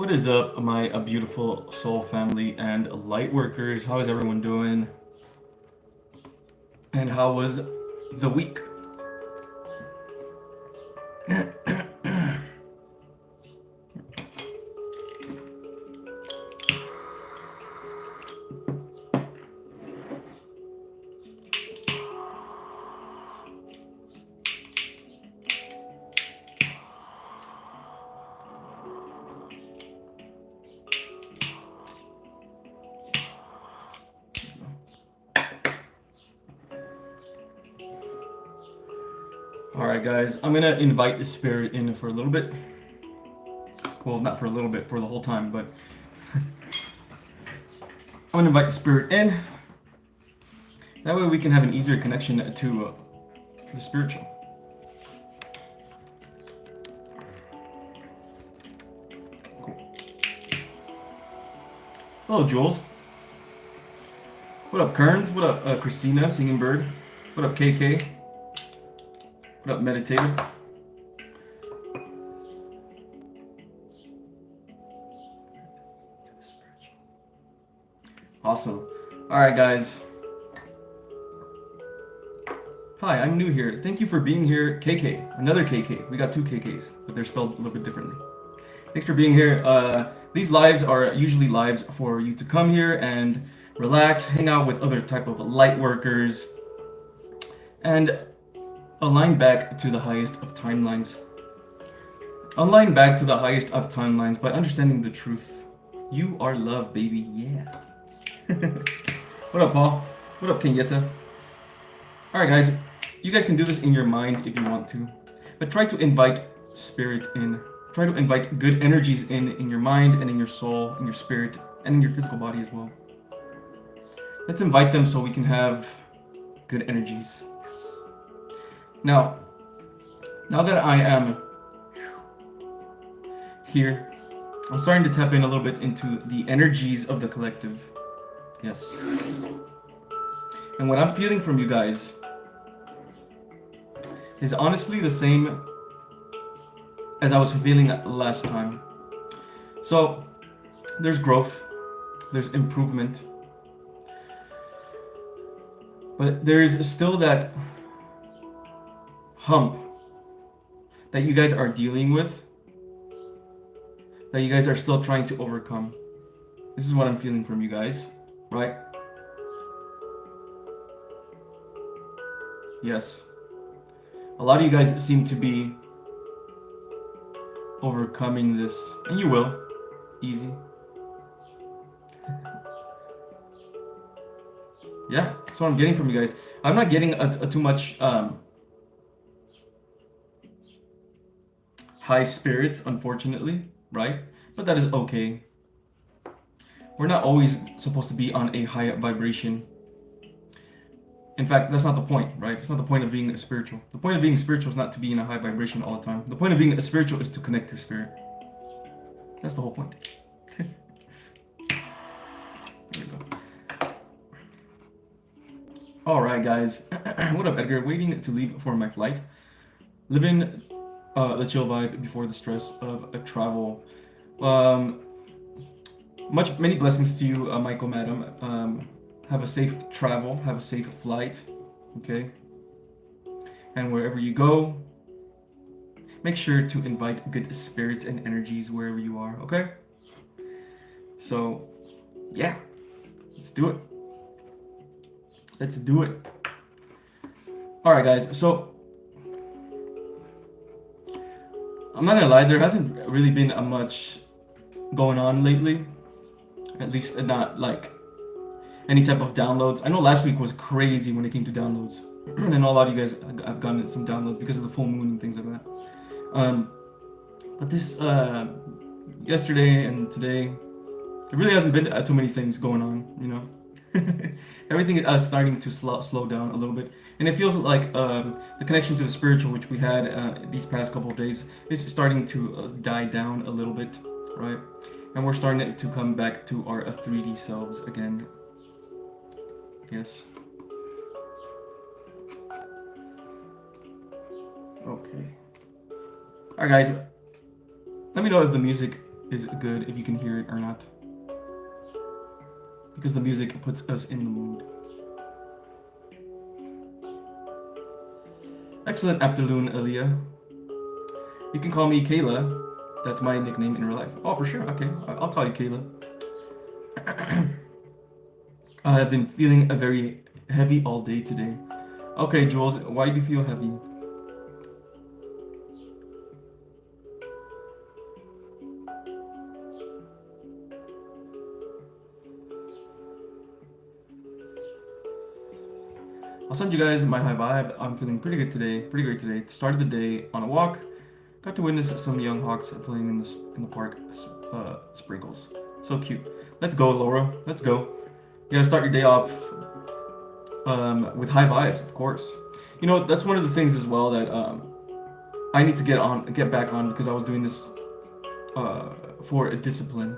What is up, my beautiful soul family and Lightworkers? How is everyone doing? And how was the week? Alright guys, I'm gonna invite the spirit in for a little bit. Well, not for a little bit, for the whole time, but I'm gonna invite the spirit in. That way we can have an easier connection to the spiritual. Cool. Hello, Jules. What up, Kearns? What up, Christina, Singing Bird? What up, KK? What up, Meditative? Awesome. Alright, guys. Hi, I'm new here. Thank you for being here, KK. Another KK. We got two KKs, but they're spelled a little bit differently. Thanks for being here. These lives are usually lives for you to come here and relax, hang out with other type of light workers, and align back to the highest of timelines. Align back to the highest of timelines by understanding the truth. You are love, baby. Yeah. What up, Paul? What up, King Yetta? Alright, guys. You guys can do this in your mind if you want to. But try to invite spirit in. Try to invite good energies in your mind and in your soul, in your spirit, and in your physical body as well. Let's invite them so we can have good energies. Yes. Now that I am here, I'm starting to tap in a little bit into the energies of the collective. Yes. And what I'm feeling from you guys is honestly the same as I was feeling last time. So there's growth, there's improvement, but there's still that hump that you guys are dealing with, that you guys are still trying to overcome. This is what I'm feeling from you guys, right? Yes. A lot of you guys seem to be overcoming this, and you will. Easy. Yeah, that's what I'm getting from you guys. I'm not getting a too much high spirits, unfortunately, right? But that is okay. We're not always supposed to be on a high vibration. In fact, that's not the point, right? That's not the point of being spiritual. The point of being spiritual is not to be in a high vibration all the time. The point of being spiritual is to connect to spirit. That's the whole point. There we go. All right, guys. What up, Edgar? Waiting to leave for my flight. Living the chill vibe before the stress of a travel. Many blessings to you, Michael, madam. Have a safe travel, have a safe flight, okay? And wherever you go, make sure to invite good spirits and energies wherever you are, okay? So, yeah, let's do it. Let's do it. All right, guys, so I'm not gonna lie, there hasn't really been much going on lately, at least not like any type of downloads. I know last week was crazy when it came to downloads. And I know a lot of you guys have gotten some downloads because of the full moon and things like that. But this, yesterday and today, there really hasn't been too many things going on, you know? Everything is starting to slow down a little bit. And it feels like the connection to the spiritual, which we had these past couple of days, is starting to die down a little bit, right? And we're starting to come back to our 3D selves again. Yes. Okay. Alright, guys. Let me know if the music is good, if you can hear it or not. Because the music puts us in the mood. Excellent afternoon, Aaliyah. You can call me Kayla. That's my nickname in real life. Oh, for sure. Okay, I'll call you Kayla. I have been feeling very heavy all day today. Okay, Jules, why do you feel heavy? I'll send you guys my high vibe. I'm feeling pretty good today, pretty great today. Started the day on a walk. Got to witness some young hawks playing in the park. Sprinkles, so cute. Let's go, Laura. Let's go. You gotta start your day off with high vibes, of course. You know, that's one of the things as well that I need to get back on, because I was doing this for a discipline.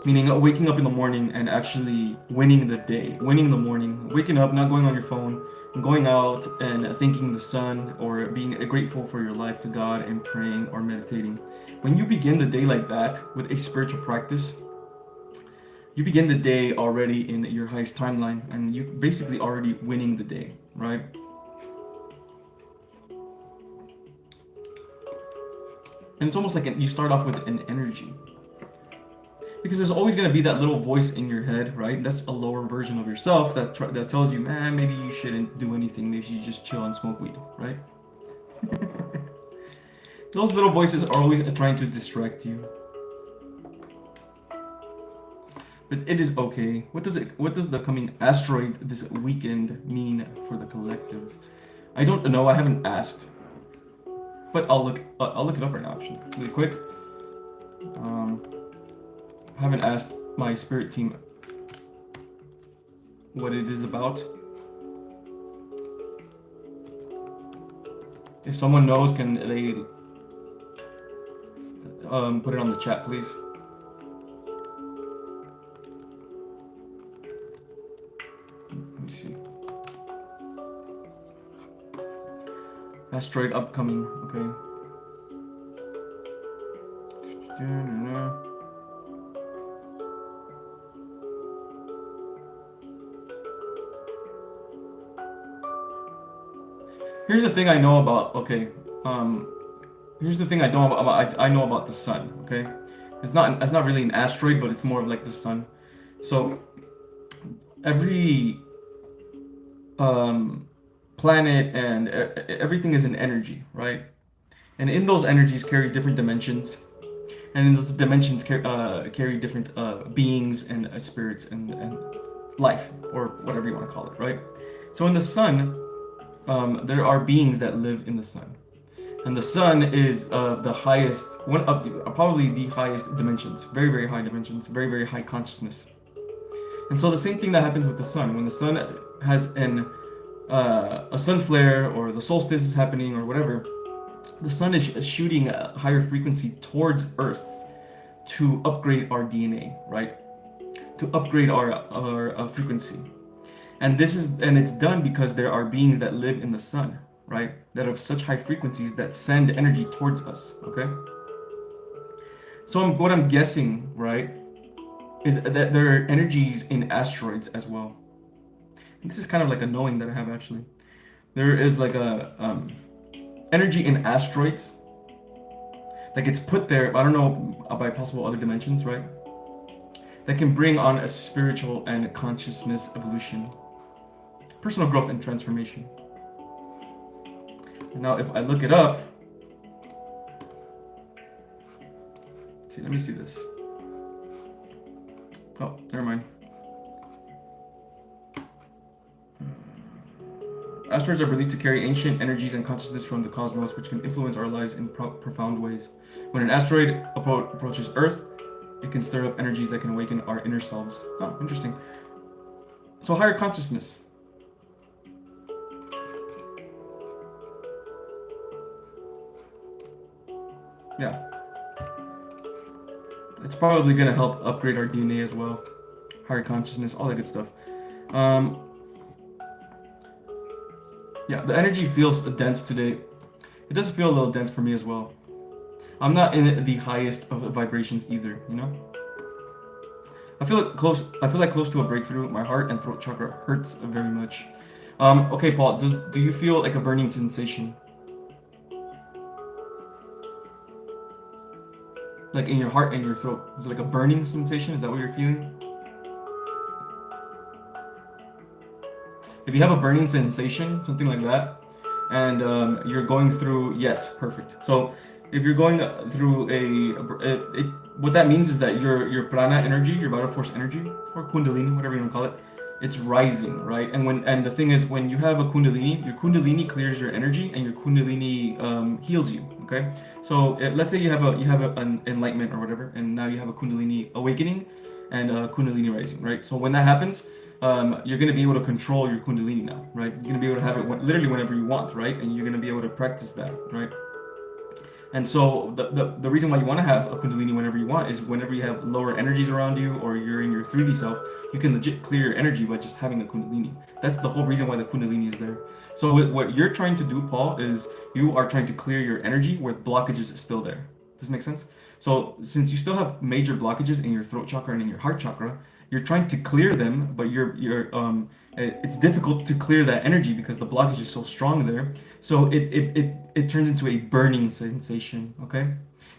Meaning waking up in the morning and actually winning the day, winning the morning, waking up, not going on your phone, and going out and thanking the sun, or being grateful for your life to God and praying or meditating. When you begin the day like that with a spiritual practice, you begin the day already in your highest timeline, and you basically already winning the day, right? And it's almost like you start off with an energy. Because there's always going to be that little voice in your head, right? That's a lower version of yourself that tells you, man, maybe you shouldn't do anything. Maybe you just chill and smoke weed, right? Those little voices are always trying to distract you. But it is okay. What does the coming asteroid this weekend mean for the collective? I don't know. I haven't asked. But I'll look it up right now, actually, really quick. I haven't asked my spirit team what it is about. If someone knows, can they put it on the chat, please? Let me see. Asteroid upcoming, okay. Here's the thing I know about, okay. Here's the thing I know about, I know about the sun, okay? It's not really an asteroid, but it's more of like the sun. So every planet and everything is an energy, right? And in those energies carry different dimensions. And in those dimensions carry different beings and spirits and life, or whatever you want to call it, right? So in the sun, there are beings that live in the sun, and the sun is the highest, one of probably the highest dimensions, very, very high dimensions, very, very high consciousness. And so the same thing that happens with the sun, when the sun has a sun flare, or the solstice is happening, or whatever, the sun is shooting a higher frequency towards Earth to upgrade our DNA, right? To upgrade our frequency. And it's done because there are beings that live in the sun, right? That have such high frequencies that send energy towards us, okay? So what I'm guessing, right, is that there are energies in asteroids as well. And this is kind of like a knowing that I have, actually. There is like a energy in asteroids that gets put there, I don't know, by possible other dimensions, right? That can bring on a spiritual and consciousness evolution. Personal growth and transformation. Now, if I look it up, see, let me see this. Oh, never mind. Asteroids are believed to carry ancient energies and consciousness from the cosmos, which can influence our lives in profound ways. When an asteroid approaches Earth, it can stir up energies that can awaken our inner selves. Oh, interesting. So higher consciousness. Yeah. It's probably going to help upgrade our DNA as well. Higher consciousness, all that good stuff. Yeah, the energy feels dense today. It does feel a little dense for me as well. I'm not in the highest of vibrations either, you know? I feel like close to a breakthrough. My heart and throat chakra hurts very much. Okay, Paul, do you feel like a burning sensation? Like in your heart and your throat? Is it like a burning sensation? Is that what you're feeling? If you have a burning sensation, something like that, and you're going through, yes, perfect. So if you're going through what that means is that your prana energy, your vital force energy, or kundalini, whatever you want to call it, it's rising, right? And the thing is, when you have a kundalini, your kundalini clears your energy, and your kundalini heals you. Okay, so let's say you have an enlightenment or whatever, and now you have a kundalini awakening and kundalini rising, right? So when that happens, you're going to be able to control your kundalini now, right? You're going to be able to have it literally whenever you want, right? And you're going to be able to practice that, right? And so the reason why you want to have a kundalini whenever you want is whenever you have lower energies around you or you're in your 3D self, you can legit clear your energy by just having a kundalini. That's the whole reason why the kundalini is there. So what you're trying to do, Paul, is you are trying to clear your energy where blockages is still there. Does this make sense? So since you still have major blockages in your throat chakra and in your heart chakra, you're trying to clear them, but it's difficult to clear that energy because the blockage is so strong there. So it turns into a burning sensation. Okay,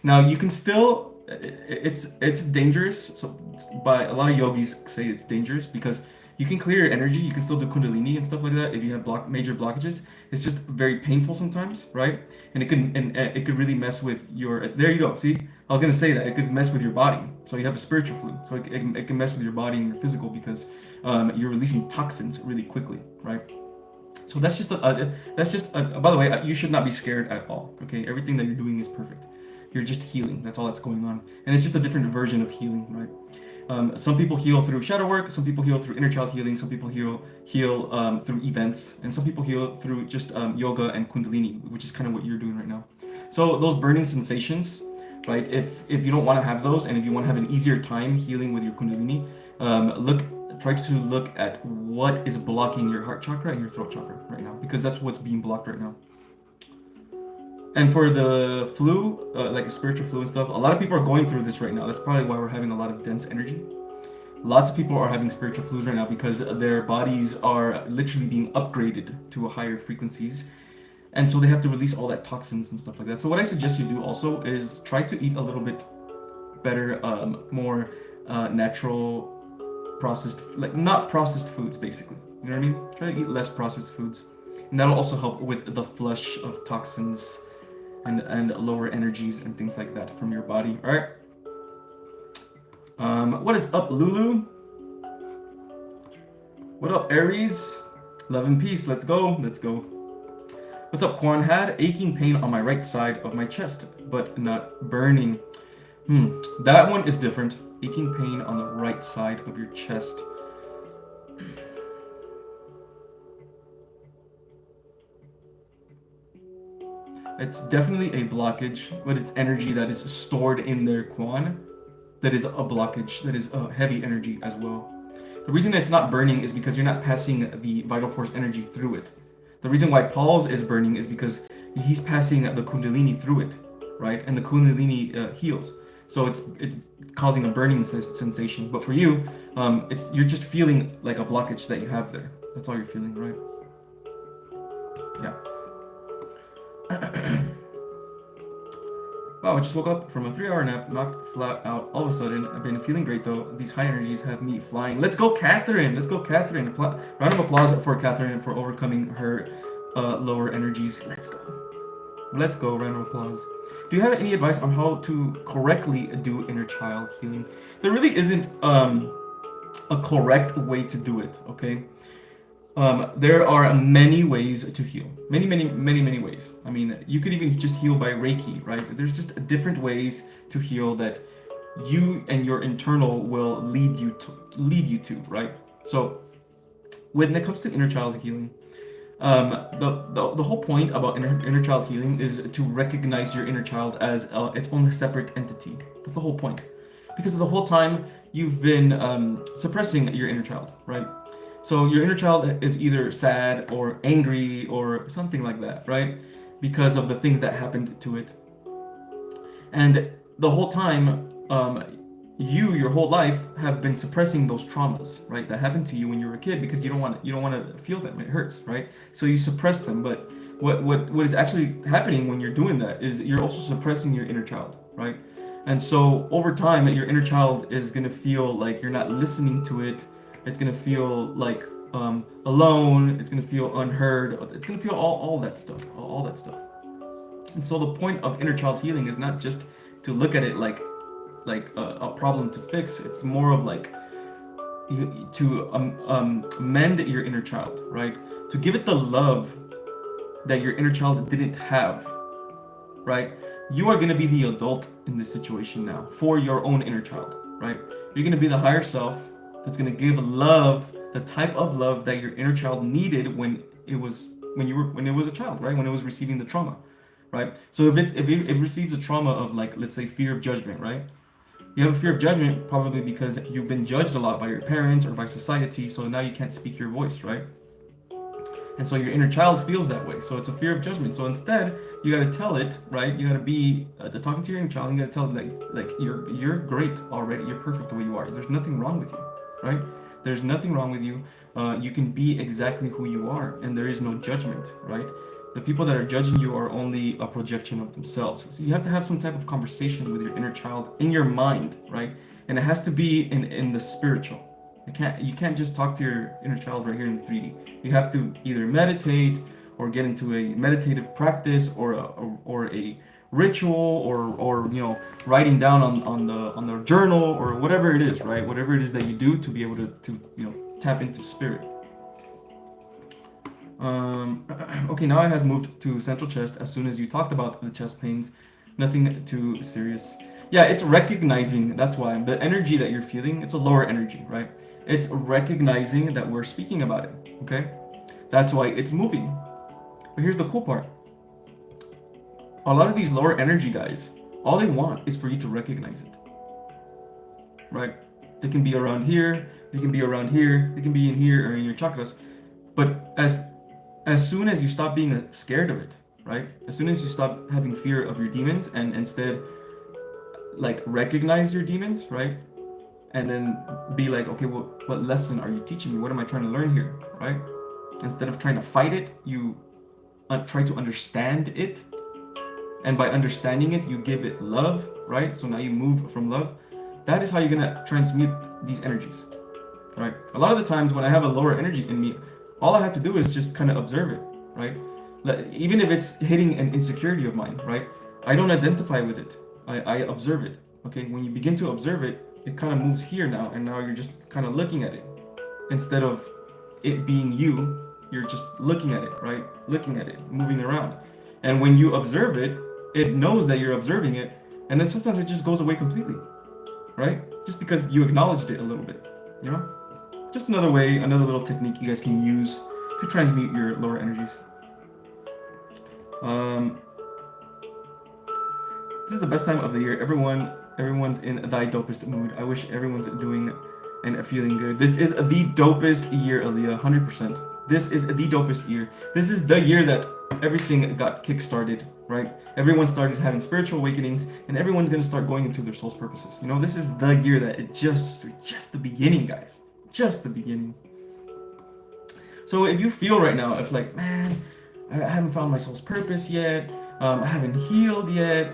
now you can still it's dangerous. So by a lot of yogis say it's dangerous because you can clear your energy. You can still do kundalini and stuff like that if you have major blockages. It's just very painful sometimes, right? And it could really mess with your. There you go. See, I was gonna say that it could mess with your body. So you have a spiritual flu. So it can mess with your body and your physical because you're releasing toxins really quickly, right? So that's just by the way, you should not be scared at all. Okay, everything that you're doing is perfect. You're just healing. That's all that's going on, and it's just a different version of healing, right? Some people heal through shadow work. Some people heal through inner child healing. Some people heal through events, and some people heal through just yoga and kundalini, which is kind of what you're doing right now. So those burning sensations, right? If you don't want to have those, and if you want to have an easier time healing with your kundalini, try to look at what is blocking your heart chakra and your throat chakra right now, because that's what's being blocked right now. And for the flu, like a spiritual flu and stuff, a lot of people are going through this right now. That's probably why we're having a lot of dense energy. Lots of people are having spiritual flus right now because their bodies are literally being upgraded to higher frequencies. And so they have to release all that toxins and stuff like that. So what I suggest you do also is try to eat a little bit better, more natural processed, like not processed foods, basically. You know what I mean? Try to eat less processed foods. And that'll also help with the flush of toxins and lower energies and things like that from your body. All right. What is up, Lulu? What up, Aries? Love and peace. Let's go. Let's go. What's up, Quan? Had aching pain on my right side of my chest, but not burning. That one is different. Aching pain on the right side of your chest. It's definitely a blockage, but it's energy that is stored in there, Quan. That is a blockage. That is a heavy energy as well. The reason it's not burning is because you're not passing the vital force energy through it. The reason why Paul's is burning is because he's passing the kundalini through it, right? And the kundalini heals. So it's causing a burning sensation. But for you, you're just feeling like a blockage that you have there. That's all you're feeling, right? Yeah. Wow, I just woke up from a 3-hour nap, knocked flat out all of a sudden. I've been feeling great though. These high energies have me flying. Let's go, Catherine! Let's go, Catherine! Round of applause for Catherine for overcoming her lower energies. Let's go. Let's go, round of applause. Do you have any advice on how to correctly do inner child healing? There really isn't a correct way to do it, okay? There are many ways to heal. Many ways. I mean, you could even just heal by Reiki, right? There's just different ways to heal that you and your internal will lead you to, right? So when it comes to inner child healing, the whole point about inner child healing is to recognize your inner child as its own separate entity. That's the whole point. Because the whole time you've been suppressing your inner child, right? So your inner child is either sad or angry or something like that, right? Because of the things that happened to it. And the whole time, your whole life have been suppressing those traumas, right? That happened to you when you were a kid because you don't want to feel them. It hurts, right? So you suppress them. But what is actually happening when you're doing that is you're also suppressing your inner child, right? And so over time, your inner child is gonna feel like you're not listening to it. It's gonna feel like alone. It's gonna feel unheard. It's gonna feel all that stuff, all that stuff. And so the point of inner child healing is not just to look at it like a problem to fix. It's more of like to mend your inner child, right? To give it the love that your inner child didn't have, right? You are going to be the adult in this situation now for your own inner child, right? You're going to be the higher self that's going to give love, the type of love that your inner child needed when it was a child, right? When it was receiving the trauma, right? So if it receives a trauma of, like, let's say, fear of judgment, right? You have a fear of judgment probably because you've been judged a lot by your parents or by society, so now you can't speak your voice, right? And so your inner child feels that way. So it's a fear of judgment. So instead, you got to tell it, right? You got to be talking to your inner child. You got to tell it like you're great already. You're perfect the way you are. There's nothing wrong with you, right? There's nothing wrong with you. You can be exactly who you are, and there is no judgment, right? The people that are judging you are only a projection of themselves. So you have to have some type of conversation with your inner child in your mind, right? And it has to be in the spiritual. You can't just talk to your inner child right here in 3D. You have to either meditate or get into a meditative practice or a ritual or writing down on the journal or whatever it is, right? Whatever it is that you do to be able to tap into spirit. Okay, now it has moved to central chest. As soon as you talked about the chest pains, nothing too serious. Yeah, it's recognizing. That's why the energy that you're feeling, it's a lower energy, right? It's recognizing that we're speaking about it. Okay, that's why it's moving. But here's the cool part. A lot of these lower energy guys, all they want is for you to recognize it, right? They can be around here, they can be around here, they can be in here or in your chakras. But as soon as you stop being scared of it, right? As soon as you stop having fear of your demons and instead like recognize your demons, right? And then be like, okay, well, what lesson are you teaching me? What am I trying to learn here, right? Instead of trying to fight it, you try to understand it. And by understanding it, you give it love, right? So now you move from love. That is how you're gonna transmute these energies, right? A lot of the times when I have a lower energy in me, all I have to do is just kind of observe it, right? Even if it's hitting an insecurity of mine, right? I don't identify with it. I observe it, okay? When you begin to observe it, it kind of moves here now, and now you're just kind of looking at it. Instead of it being you, you're just looking at it, right? Looking at it, moving around. And when you observe it, it knows that you're observing it, and then sometimes it just goes away completely, right? Just because you acknowledged it a little bit, you know? Just another way, another little technique you guys can use to transmute your lower energies. This is the best time of the year. Everyone's in thy dopest mood. I wish everyone's doing and feeling good. This is the dopest year, Aaliyah, 100%. This is the dopest year. This is the year that everything got kick-started, right? Everyone started having spiritual awakenings, and everyone's gonna start going into their soul's purposes. You know, this is the year that it just the beginning, guys. Just the beginning. So if you feel right now, if like, man, I haven't found my soul's purpose yet, I haven't healed yet,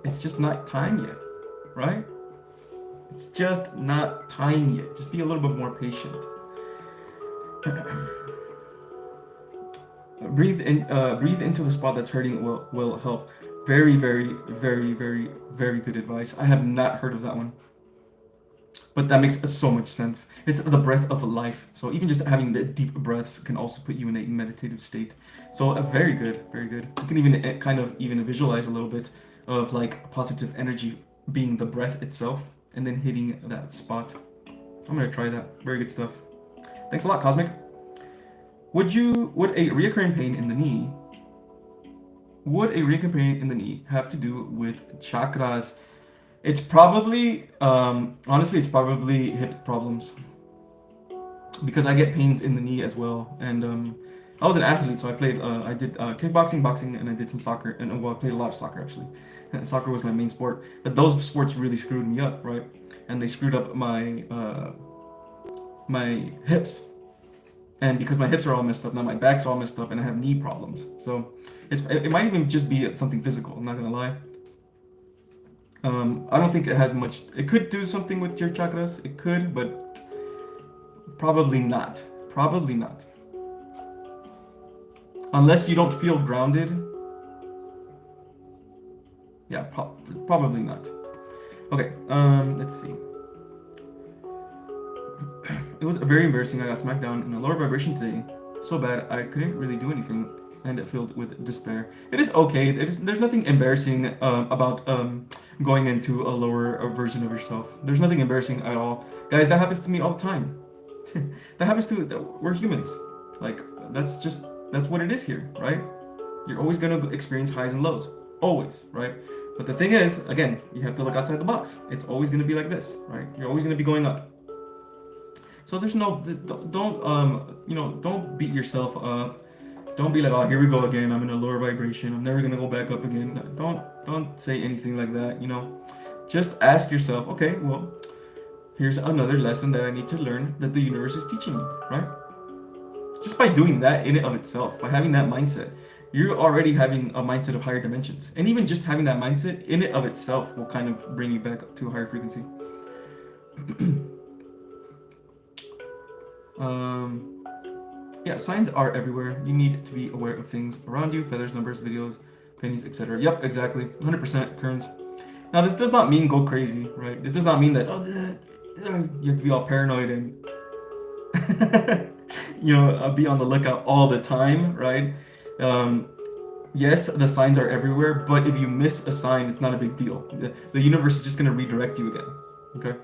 it's just not time yet, right? It's just not time yet. Just be a little bit more patient. Breathe into the spot that's hurting will help. Very, very, very, very, very good advice. I have not heard of that one. But that makes so much sense. It's the breath of life. So even just having the deep breaths can also put you in a meditative state. So very good, very good. You can even kind of even visualize a little bit of like positive energy being the breath itself and then hitting that spot. I'm gonna try that. Very good stuff. Thanks a lot, Cosmic. Would a reoccurring pain in the knee have to do with chakras? It's probably, honestly, it's probably hip problems, because I get pains in the knee as well, and I was an athlete, so I played. I did kickboxing, boxing, and I did some soccer. And well, I played a lot of soccer actually. Soccer was my main sport, but those sports really screwed me up, right? And they screwed up my hips. And because my hips are all messed up, now my back's all messed up, and I have knee problems. So it might even just be something physical. I'm not gonna lie. I don't think it has much. It could do something with your chakras. It could, but probably not. Probably not. Unless you don't feel grounded. Yeah, probably not. Okay, let's see. It was very embarrassing. I got smacked down in a lower vibration today. So bad, I couldn't really do anything, and it filled with despair. It is okay. There's nothing embarrassing about going into a lower version of yourself. There's nothing embarrassing at all. Guys, that happens to me all the time. That happens to, we're humans. Like, that's what it is here, right? You're always going to experience highs and lows. Always, right? But the thing is, again, you have to look outside the box. It's always going to be like this, right? You're always going to be going up. So there's no, don't beat yourself up. Don't be like, oh, here we go again. I'm in a lower vibration. I'm never going to go back up again. Don't say anything like that, Just ask yourself, okay, well, here's another lesson that I need to learn that the universe is teaching me, right? Just by doing that in and of itself, by having that mindset, you're already having a mindset of higher dimensions. And even just having that mindset in and of itself will kind of bring you back to a higher frequency. Yeah, signs are everywhere. You need to be aware of things around you, feathers, numbers, videos, pennies, etc. Yep, exactly. 100% Kearns. Now, this does not mean go crazy, right? It does not mean that, you have to be all paranoid and, be on the lookout all the time, right? Yes, the signs are everywhere, but if you miss a sign, it's not a big deal. The universe is just going to redirect you again, okay?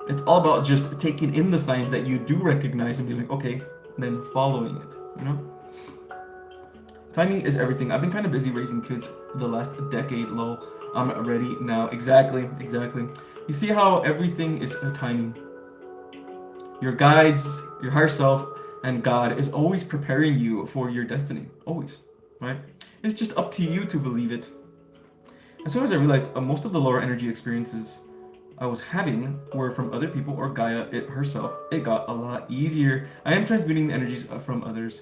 It's all about just taking in the signs that you do recognize and be like, okay, and then following it, Timing is everything. I've been kind of busy raising kids the last decade, lol. I'm ready now. Exactly. You see how everything is a timing. Your guides, your higher self, and God is always preparing you for your destiny. Always, right? It's just up to you to believe it. As soon as I realized most of the lower energy experiences I was having were from other people or Gaia herself, it got a lot easier. I am transmuting the energies from others,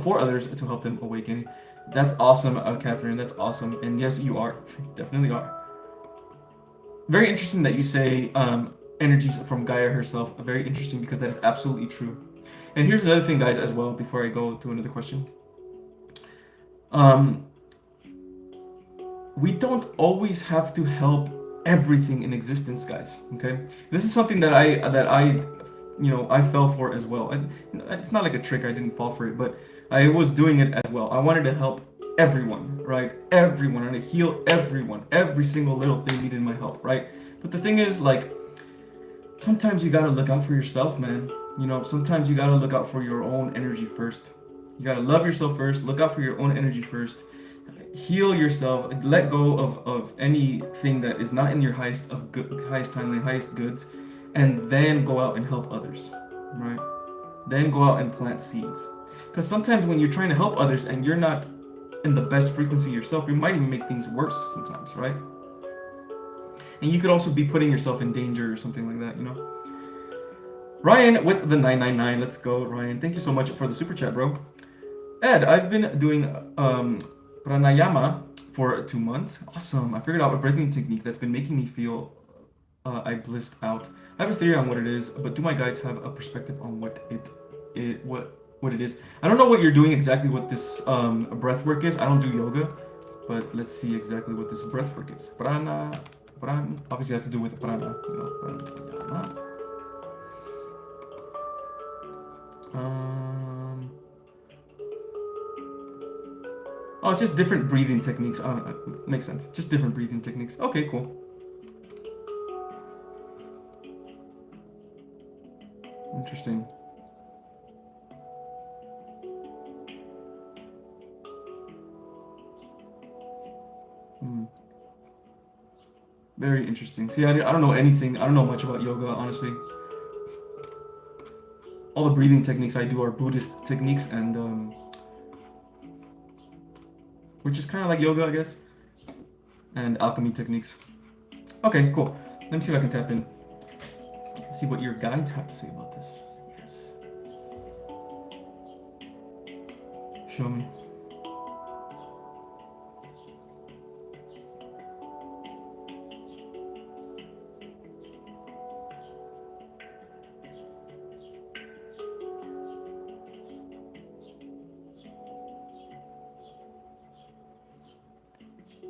for others to help them awaken. That's awesome, Catherine. That's awesome. And yes, you are. Definitely are. Very interesting that you say energies from Gaia herself. Very interesting because that is absolutely true. And here's another thing, guys, as well, before I go to another question. We don't always have to help everything in existence, guys. Okay, this is something that I fell for as well. It's not like a trick. I didn't fall for it, but I was doing it as well. I wanted to help everyone, right? Everyone, and to heal everyone. Every single little thing needed my help, right? But the thing is, like, sometimes you gotta look out for yourself, man. Sometimes you gotta look out for your own energy first. You gotta love yourself first. Look out for your own energy first. Heal yourself, let go of anything that is not in your highest timeline, highest goods, and then go out and help others, right? Then go out and plant seeds. Because sometimes when you're trying to help others and you're not in the best frequency yourself, you might even make things worse sometimes, right? And you could also be putting yourself in danger or something like that, Ryan with the 999, let's go, Ryan. Thank you so much for the super chat, bro. Ed, I've been doing pranayama for 2 months. Awesome. I figured out a breathing technique that's been making me feel I blissed out. I have a theory on what it is, but do my guides have a perspective on what it is? I don't know what you're doing exactly, what this breathwork is. I don't do yoga, but let's see exactly what this breathwork is. Prana, obviously has to do with prana, pranayama. Oh, it's just different breathing techniques. Makes sense. Just different breathing techniques. Okay, cool. Interesting. Very interesting. See, I don't know anything. I don't know much about yoga, honestly. all the breathing techniques I do are Buddhist techniques, and which is kind of like yoga, I guess, and alchemy techniques. Okay, cool. Let me see if I can tap in. See what your guides have to say about this. Yes. Show me.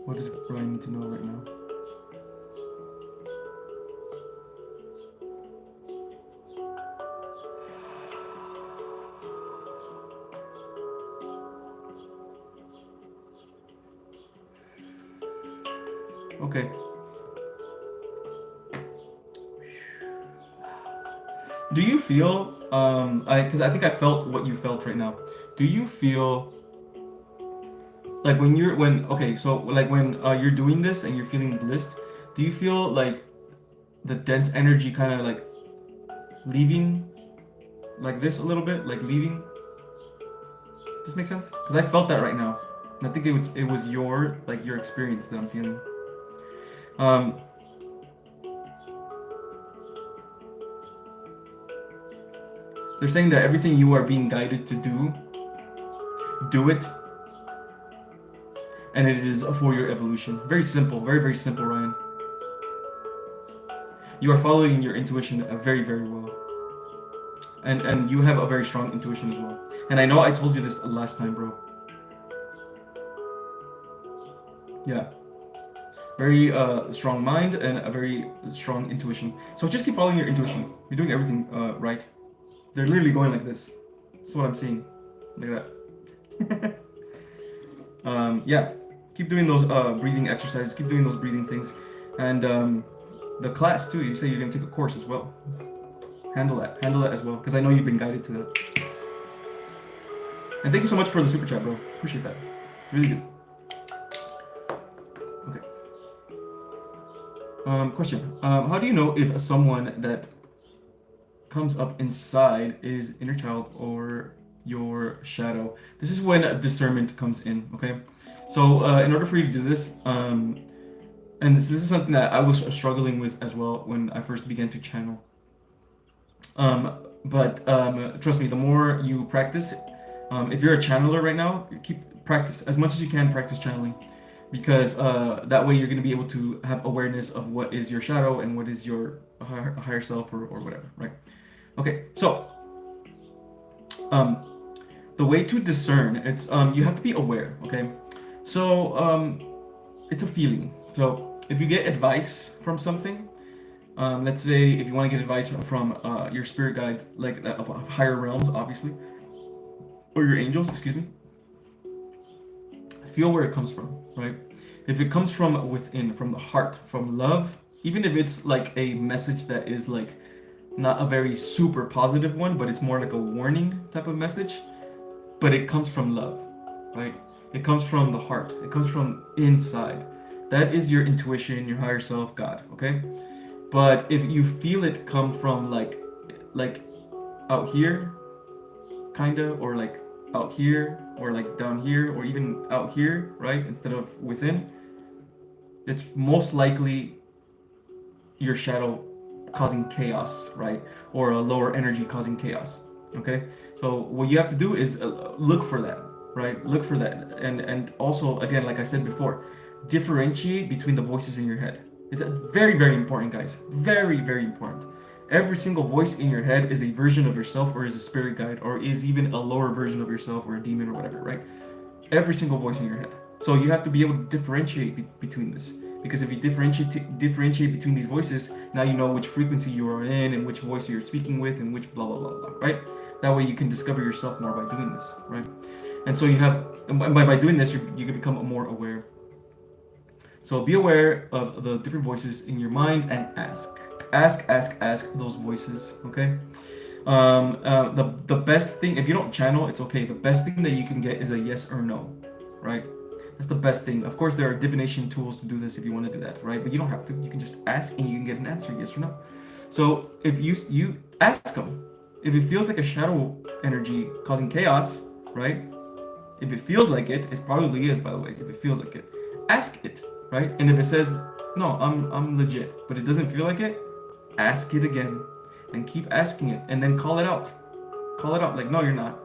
What does Brian need to know right now? Okay. Do you feel, because I think I felt what you felt right now. Do you feel like when you're doing this and you're feeling blissed, do you feel like the dense energy kind of like leaving like this a little bit, like leaving? Does this make sense? Because I felt that right now, and I think it was your experience that I'm feeling. They're saying that everything you are being guided to do it, and it is for your evolution. Very simple, very, very simple, Ryan. You are following your intuition very, very well. And you have a very strong intuition as well. And I know I told you this last time, bro. Yeah. Very strong mind and a very strong intuition. So just keep following your intuition. You're doing everything right. They're literally going like this. That's what I'm seeing. Like that. Yeah. Keep doing those breathing exercises. Keep doing those breathing things. And the class too. You say you're going to take a course as well. Handle that as well. Because I know you've been guided to that. And thank you so much for the super chat, bro. Appreciate that. Really good. Okay. Question. How do you know if someone that comes up inside is inner child or your shadow? This is when discernment comes in, okay? So in order for you to do this, and this is something that I was struggling with as well when I first began to channel. But trust me, the more you practice, if you're a channeler right now, practice as much as you can. Practice channeling, because that way you're going to be able to have awareness of what is your shadow and what is your higher self or whatever, right? Okay, so the way to discern, it's you have to be aware, okay? So it's a feeling. So if you get advice from something, let's say if you want to get advice from your spirit guides, like of higher realms, obviously, or your angels, excuse me, feel where it comes from, right? If it comes from within, from the heart, from love, even if it's like a message that is like not a very super positive one, but it's more like a warning type of message, but it comes from love, right? It comes from the heart. It comes from inside. That is your intuition, your higher self, God, okay? But if you feel it come from like out here, kinda, or like out here, or like down here, or even out here, right? Instead of within, it's most likely your shadow causing chaos, right? Or a lower energy causing chaos, okay? So what you have to do is look for that, right? Look for that. And also, again, like I said before, differentiate between the voices in your head. It's very, very important, guys. Very, very important. Every single voice in your head is a version of yourself, or is a spirit guide, or is even a lower version of yourself, or a demon, or whatever, right? Every single voice in your head. So you have to be able to differentiate between this. Because if you differentiate between these voices, now you know which frequency you are in, and which voice you're speaking with, and which blah, blah, blah, blah, right? That way you can discover yourself more by doing this, right? And so you have, and by doing this, you can become more aware. So be aware of the different voices in your mind and ask those voices, okay? The best thing, if you don't channel, it's okay. The best thing that you can get is a yes or no, right? That's the best thing. Of course, there are divination tools to do this if you want to do that, right? But you don't have to. You can just ask and you can get an answer, yes or no. So if you ask them, If it feels like a shadow energy causing chaos, right? If it feels like it probably is, by the way. If it feels like it, ask it, right? And if it says, no, I'm legit, but it doesn't feel like it, ask it again, and keep asking it, and then call it out. Call it out, like, no, you're not.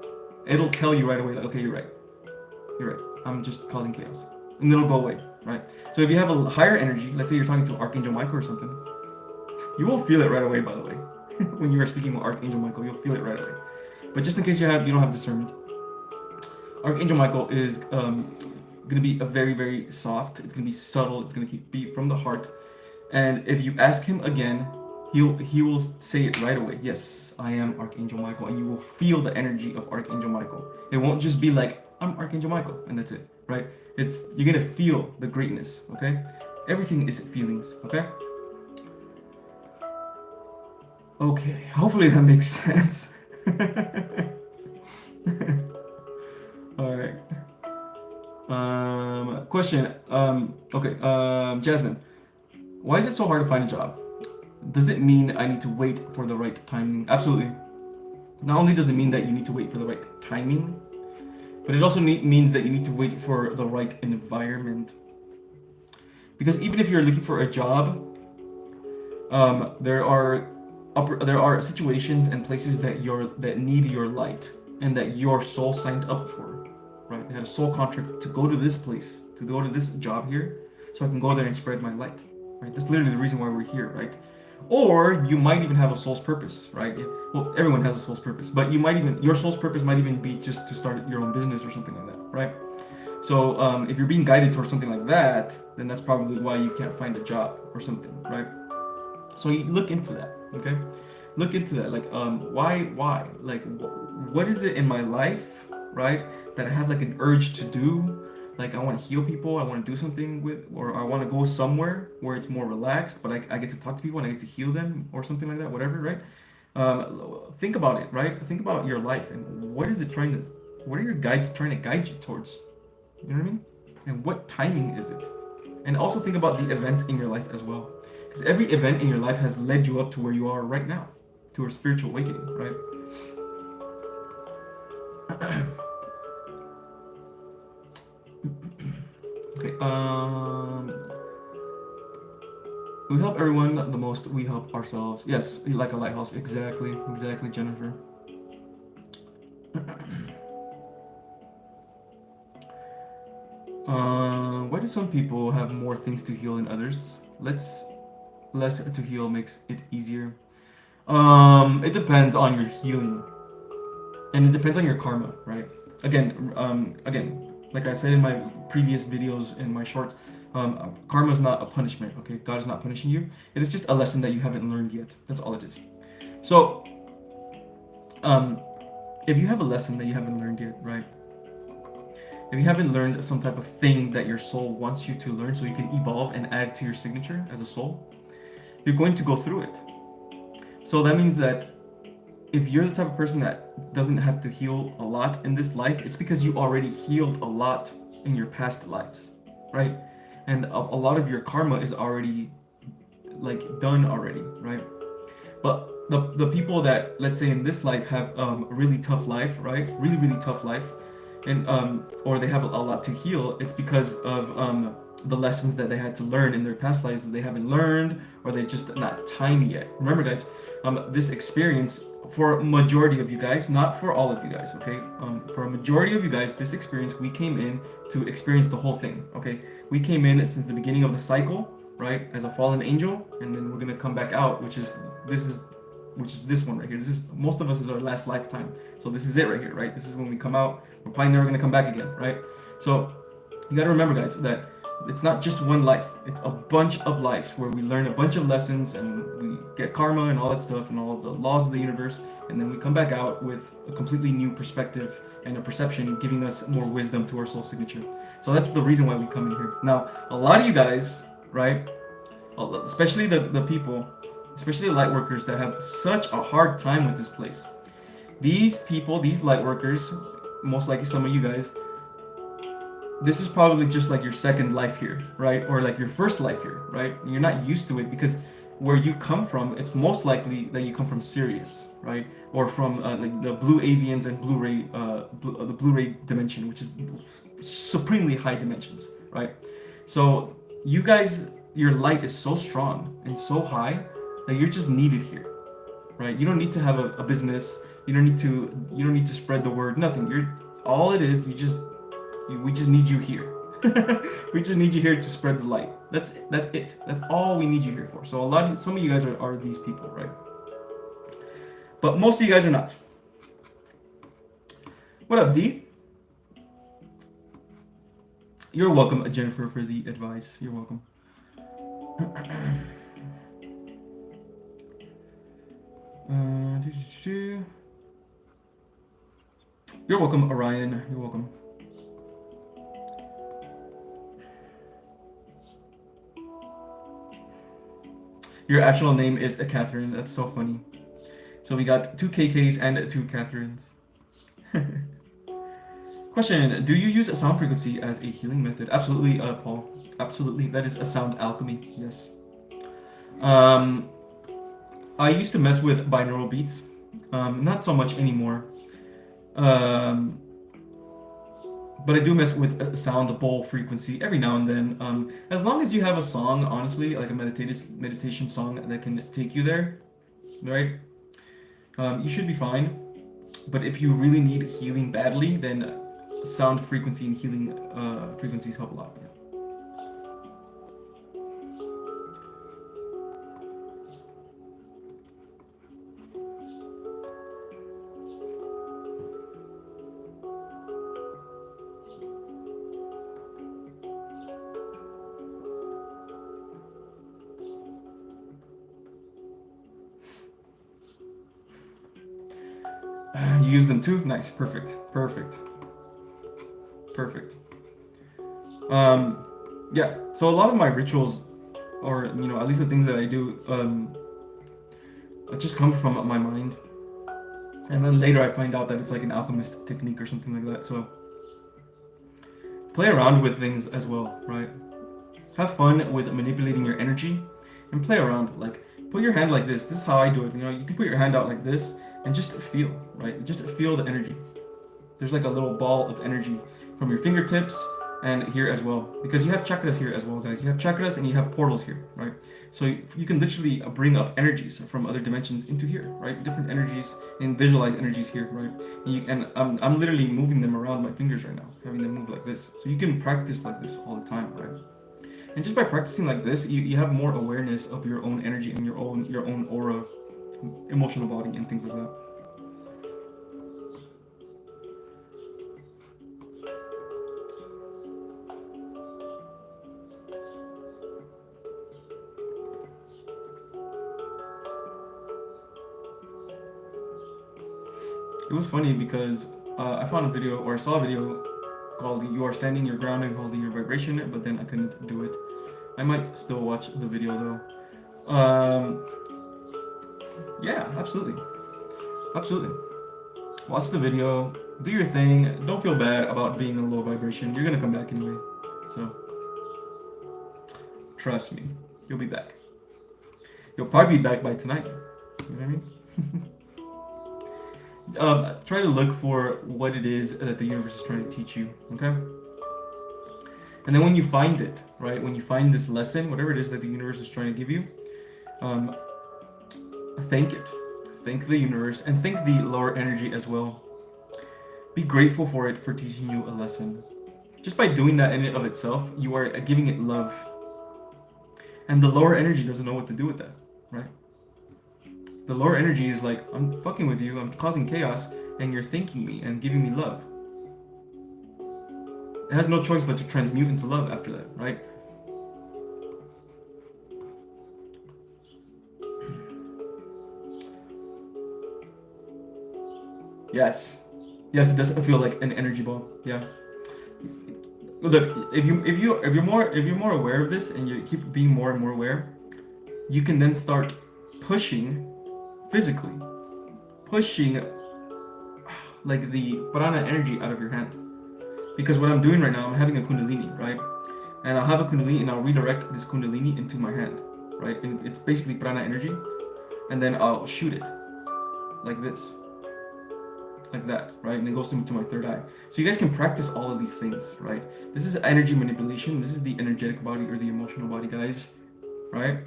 It'll tell you right away, like, okay, you're right. You're right. I'm just causing chaos, and it'll go away, right? So if you have a higher energy, let's say you're talking to Archangel Michael or something, you will feel it right away. By the way, when you are speaking with Archangel Michael, you'll feel it right away. But just in case you don't have discernment, Archangel Michael is gonna be a very, very soft. It's gonna be subtle. It's gonna be from the heart. And if you ask him again, he will say it right away. Yes, I am Archangel Michael, and you will feel the energy of Archangel Michael. It won't just be like I'm Archangel Michael and that's it, right? You're gonna feel the greatness. Okay, everything is feelings. Okay. Okay. Hopefully that makes sense. All right. Question. Okay. Jasmine, why is it so hard to find a job? Does it mean I need to wait for the right timing? Absolutely. Not only does it mean that you need to wait for the right timing, but it also means that you need to wait for the right environment. Because even if you're looking for a job, there are situations and places that need your light and that your soul signed up for, right? They had a soul contract to go to this place, to go to this job here, so I can go there and spread my light, right? That's literally the reason why we're here, right? Or you might even have a soul's purpose, right? Well, everyone has a soul's purpose, but your soul's purpose might even be just to start your own business or something like that, right? So if you're being guided towards something like that, then that's probably why you can't find a job or something, right? So you look into that, okay? Look into that, like why? Like what is it in my life, right, that I have like an urge to do? Like I want to heal people, I want to do something with, or I want to go somewhere where it's more relaxed, but I get to talk to people and I get to heal them or something like that, whatever, right? Think about it, right? Think about your life and what are your guides trying to guide you towards? You know what I mean? And what timing is it? And also think about the events in your life as well. Because every event in your life has led you up to where you are right now, to a spiritual awakening, right? Okay, we help everyone the most, we help ourselves. Yes, like a lighthouse. Exactly, Jennifer. Why do some people have more things to heal than others? Less to heal makes it easier. It depends on your healing, and it depends on your karma, right? Again, like I said in my previous videos in my shorts, karma is not a punishment. Okay, God is not punishing you. It is just a lesson that you haven't learned yet. That's all it is. So, if you have a lesson that you haven't learned yet, right? If you haven't learned some type of thing that your soul wants you to learn so you can evolve and add to your signature as a soul, you're going to go through it. So that means that if you're the type of person that doesn't have to heal a lot in this life, it's because you already healed a lot in your past lives, right? And a lot of your karma is already like done already, right? But the people that, let's say in this life, have a really tough life, right? Really tough life, and or they have a lot to heal, it's because of the lessons that they had to learn in their past lives that they haven't learned, or they just not time yet. Remember, guys, this experience, for a majority of you guys, not for all of you guys, okay? For a majority of you guys, this experience, we came in to experience the whole thing, okay? We came in since the beginning of the cycle, right, as a fallen angel, and then we're gonna come back out, which is this one right here. This is, most of us, is our last lifetime. So this is it right here, right? This is when we come out. We're probably never gonna come back again, right? So you gotta remember, guys, that it's not just one life. It's a bunch of lives where we learn a bunch of lessons and we get karma and all that stuff and all the laws of the universe, and then we come back out with a completely new perspective and a perception, giving us more wisdom to our soul signature. So that's the reason why we come in here. Now, a lot of you guys, right, especially the people, especially the light workers that have such a hard time with this place. These people, these light workers, most likely some of you guys, this is probably just like your second life here, right? Or like your first life here, right? And you're not used to it because where you come from, it's most likely that you come from Sirius, right? Or from like the blue avians and the blue ray dimension, which is supremely high dimensions, right? So you guys, your light is so strong and so high that you're just needed here, right? You don't need to have a business. You don't need to spread the word. Nothing. All it is. We just need you here. We just need you here to spread the light. That's it. That's all we need you here for. So some of you guys are these people, right? But most of you guys are not. What up, D? You're welcome, Jennifer, for the advice. You're welcome. You're welcome, Orion. You're welcome. Your actual name is a Catherine. That's so funny. So we got 2 KKs and 2 Catherines. Question: do you use a sound frequency as a healing method? Absolutely, Paul. Absolutely. That is a sound alchemy. Yes. I used to mess with binaural beats. Not so much anymore. But I do mess with a sound bowl frequency every now and then. As long as you have a song, honestly, like a meditation song that can take you there, right? You should be fine. But if you really need healing badly, then sound frequency and healing frequencies help a lot. Yeah. You use them too? Nice. Perfect. Yeah. So a lot of my rituals, or at least the things that I do, just come from my mind, and then later I find out that it's like an alchemist technique or something like that. So play around with things as well, right? Have fun with manipulating your energy, and play around. Like, put your hand like this. This is how I do it. You can put your hand out like this and just feel, right? Just feel the energy. There's like a little ball of energy from your fingertips and here as well, because you have chakras here as well, guys. You have chakras and you have portals here, right? So you can literally bring up energies from other dimensions into here, right? Different energies and visualize energies here, right? And I'm literally moving them around my fingers right now, having them move like this. So you can practice like this all the time, right? And just by practicing like this, you have more awareness of your own energy and your own aura, emotional body, and things like that. It was funny because I found a video, or I saw a video called "You Are Standing Your Ground and Holding Your Vibration," but then I couldn't do it. I might still watch the video though. Yeah, absolutely. Watch the video, do your thing. Don't feel bad about being a low vibration. You're gonna come back anyway. So trust me, you'll be back. You'll probably be back by tonight. You know what I mean? Try to look for what it is that the universe is trying to teach you, okay? And then when you find it, right? When you find this lesson, whatever it is that the universe is trying to give you, thank it. Thank the universe and thank the lower energy as well. Be grateful for it for teaching you a lesson. Just by doing that in and of itself, you are giving it love. And the lower energy doesn't know what to do with that, right? The lower energy is like, I'm fucking with you, I'm causing chaos, and you're thanking me and giving me love. It has no choice but to transmute into love after that, right? Yes, it does feel like an energy ball. Yeah. Look, if you're more aware of this and you keep being more and more aware, you can then start pushing physically, like the prana energy out of your hand. Because what I'm doing right now, I'm having a kundalini, right? And I'll have a kundalini and I'll redirect this kundalini into my hand, right? And it's basically prana energy. And then I'll shoot it like this, like that, right? And it goes into my third eye. So you guys can practice all of these things, right? This is energy manipulation. This is the energetic body or the emotional body, guys, right?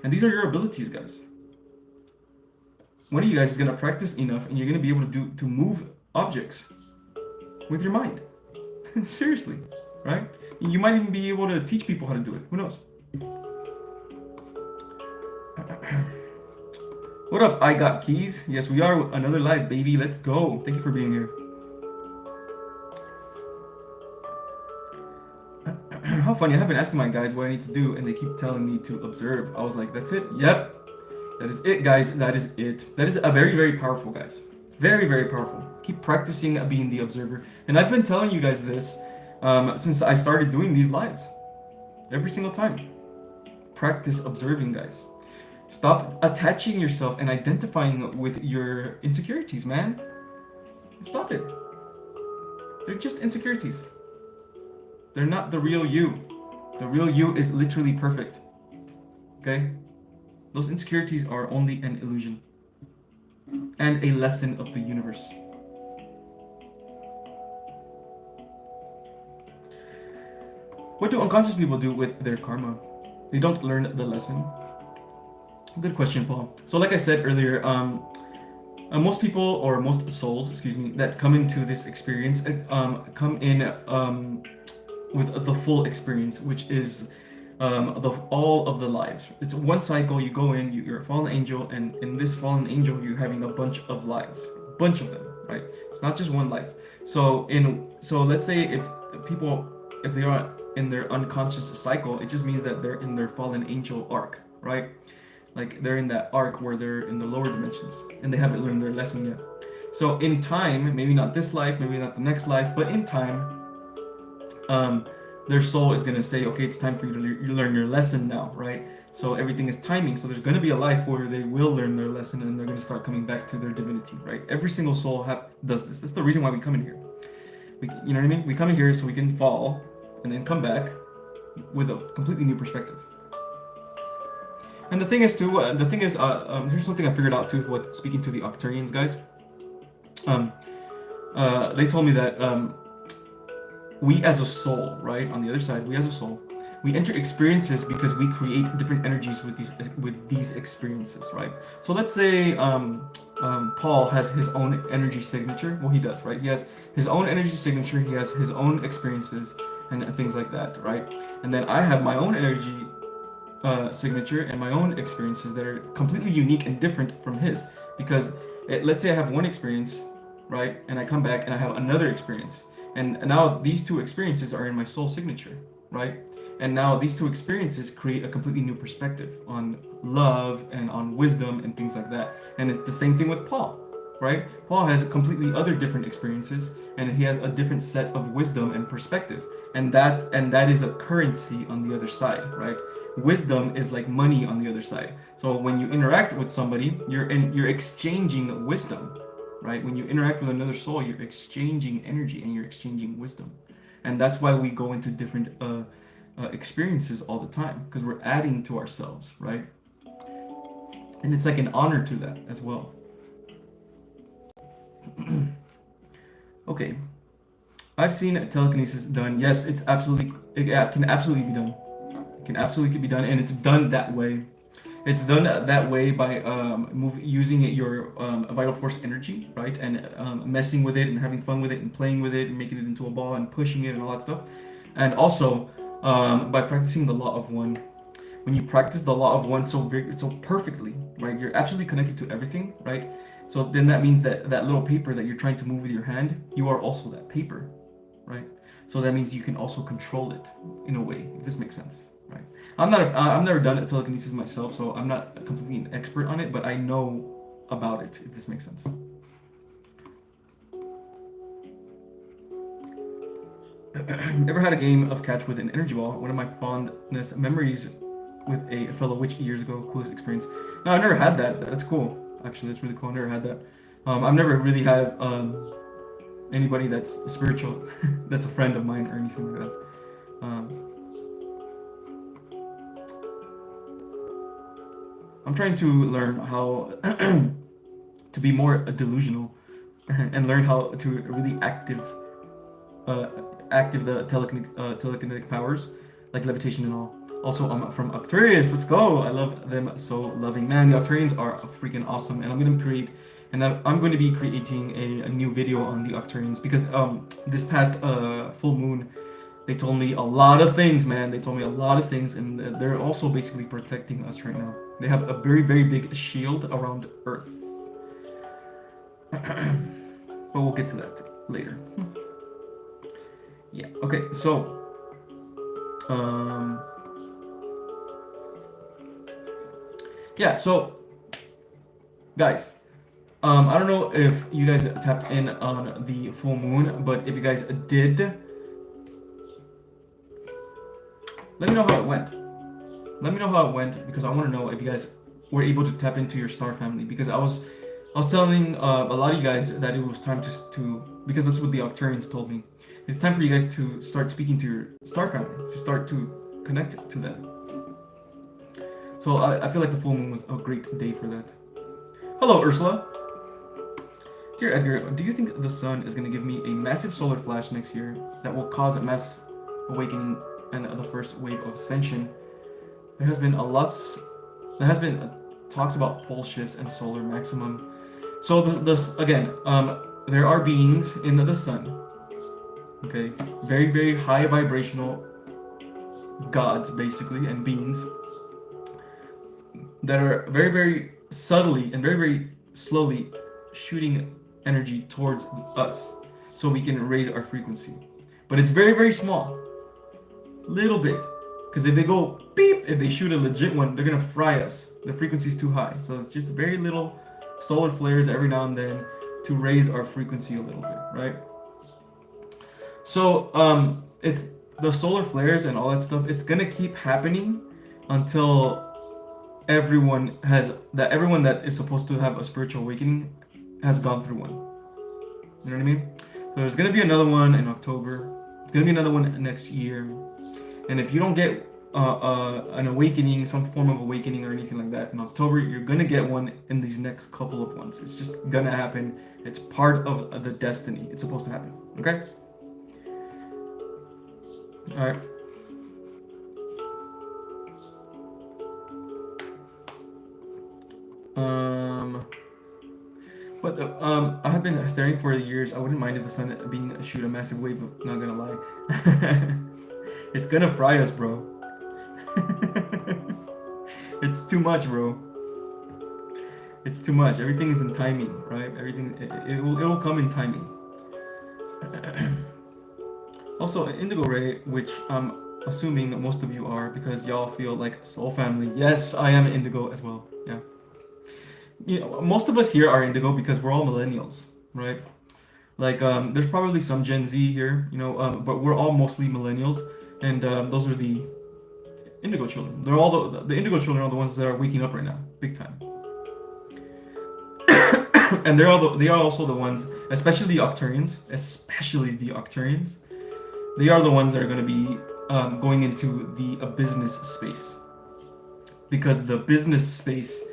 And these are your abilities, guys. One of you guys is gonna practice enough, and you're gonna be able to move objects with your mind. Seriously, right? You might even be able to teach people how to do it. Who knows? What up, I Got Keys? Yes, we are another live, baby. Let's go. Thank you for being here. How funny. I have been asking my guides what I need to do, and they keep telling me to observe. I was like, that's it? Yep. That is it, guys. That is it. That is a very, very powerful, guys. Very, very powerful. Keep practicing being the observer. And I've been telling you guys this since I started doing these lives. Every single time. Practice observing, guys. Stop attaching yourself and identifying with your insecurities, man. Stop it. They're just insecurities. They're not the real you. The real you is literally perfect. Okay? Those insecurities are only an illusion and a lesson of the universe. What do unconscious people do with their karma? They don't learn the lesson. Good question, Paul. So like I said earlier, most people, or most souls, excuse me, that come into this experience come in with the full experience, which is all of the lives. It's one cycle. You go in, you're a fallen angel, and in this fallen angel, you're having a bunch of lives, a bunch of them, right? It's not just one life. So let's say if they are in their unconscious cycle, it just means that they're in their fallen angel arc, right? Like they're in that arc where they're in the lower dimensions and they haven't learned their lesson yet. So in time, maybe not this life, maybe not the next life, but in time, their soul is going to say, okay, it's time for you to learn your lesson now, right? So everything is timing. So there's going to be a life where they will learn their lesson and they're going to start coming back to their divinity, right? Every single soul does this. That's the reason why we come in here. You know what I mean? We come in here so we can fall and then come back with a completely new perspective. And the thing is too, here's something I figured out too with speaking to the Octarians guys. They told me that we as a soul, right, on the other side, we as a soul, we enter experiences because we create different energies with these experiences, right? So let's say Paul has his own energy signature. Well, he does, right? He has his own energy signature. He has his own experiences and things like that, right? And then I have my own energy signature and my own experiences that are completely unique and different from his, because let's say I have one experience, right, and I come back and I have another experience, and now these two experiences are in my soul signature, right? And now these two experiences create a completely new perspective on love and on wisdom and things like that. And it's the same thing with Paul, right? Paul has completely other different experiences, and he has a different set of wisdom and perspective, and that is a currency on the other side, right? Wisdom is like money on the other side. So when you interact with somebody, you're exchanging wisdom, right? When you interact with another soul, you're exchanging energy and you're exchanging wisdom, and that's why we go into different experiences all the time, because we're adding to ourselves, right? And it's like an honor to that as well. Okay, I've seen telekinesis done. Yes, it can absolutely be done. It can absolutely be done, and it's done that way. It's done that way by using your vital force energy, right, and messing with it and having fun with it and playing with it and making it into a ball and pushing it and all that stuff, and also by practicing the law of one. When you practice the law of one so perfectly, right, you're absolutely connected to everything, right? So then that means that little paper that you're trying to move with your hand, you are also that paper, right? So that means you can also control it in a way, if this makes sense, right? I've never done telekinesis myself, so I'm not completely an expert on it, but I know about it, if this makes sense. Ever had a game of catch with an energy ball? One of my fondest memories with a fellow witch years ago. Coolest experience. No, I've never had that. That's cool. Actually, that's really cool. I've never had that. I've never really had anybody that's spiritual, that's a friend of mine or anything like that. I'm trying to learn how to be more delusional and learn how to really active the telekinetic powers, like levitation and all. Also, I'm from Octarius. Let's go! I love them so loving. Man, the Octarians are freaking awesome, and I'm going to be creating a new video on the Octarians because this past full moon, they told me a lot of things, man. They told me a lot of things, and they're also basically protecting us right now. They have a very, very big shield around Earth. But we'll get to that later. Yeah, okay, so yeah, so guys, I don't know if you guys tapped in on the full moon, but if you guys did, let me know how it went. Let me know how it went because I want to know if you guys were able to tap into your star family, because I was telling a lot of you guys that it was time to because that's what the Octarians told me. It's time for you guys to start speaking to your star family, to start to connect to them. So I feel like the full moon was a great day for that. Hello, Ursula. Dear Edgar, do you think the sun is going to give me a massive solar flash next year that will cause a mass awakening and the first wave of ascension? There has been talks about pole shifts and solar maximum. So again, there are beings in the sun. Okay, very, very high vibrational gods, basically, and beings that are very, very subtly and very, very slowly shooting energy towards us so we can raise our frequency. But it's very, very small. Little bit. Because if they go beep, if they shoot a legit one, they're going to fry us. The frequency's too high. So it's just very little solar flares every now and then to raise our frequency a little bit, right? So it's the solar flares and all that stuff, it's gonna keep happening until everyone that is supposed to have a spiritual awakening has gone through one. You know what I mean? So there's gonna be another one in October. It's gonna be another one next year. And if you don't get an awakening, some form of awakening or anything like that in October, you're gonna get one in these next couple of ones. It's just gonna happen. It's part of the destiny. It's supposed to happen. Okay? All right. But I have been staring for years. I wouldn't mind if the sun being shoot a massive wave. Not gonna lie, it's gonna fry us, bro. It's too much, bro. It's too much. Everything is in timing, right? Everything it will come in timing. Also, Indigo Ray, which I'm assuming most of you are because y'all feel like soul family. Yes, I am Indigo as well. Yeah. You know, most of us here are Indigo because we're all millennials, right? Like, there's probably some Gen Z here, you know, but we're all mostly millennials, and those are the Indigo children. They're all the Indigo children are the ones that are waking up right now, big time. And they are also the ones, especially the Octarians, they are the ones that are going to be going into the business space, because the business space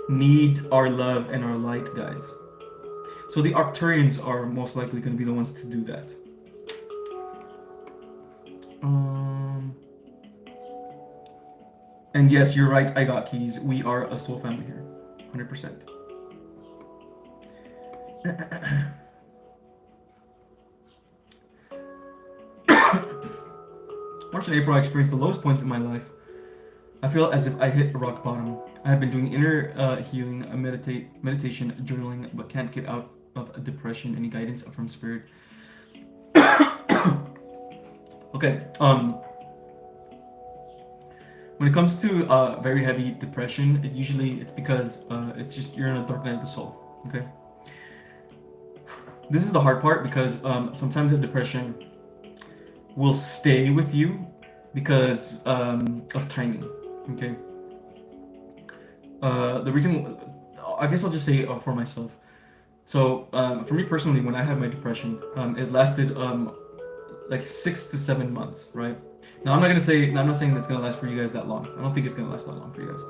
needs our love and our light, guys. So the Octarians are most likely going to be the ones to do that. And yes, you're right, I got keys. We are a soul family here, 100%. March and April, I experienced the lowest point in my life. I feel as if I hit rock bottom. I have been doing inner healing, meditation, journaling, but can't get out of depression. Any guidance from spirit? Okay. When it comes to very heavy depression, it's because it's just you're in a dark night of the soul. Okay. This is the hard part because sometimes the depression will stay with you because of timing. Okay. The reason, I guess I'll just say for myself. So for me personally, when I had my depression, it lasted like 6 to 7 months, right? Now I'm not saying it's gonna last for you guys that long. I don't think it's gonna last that long for you guys.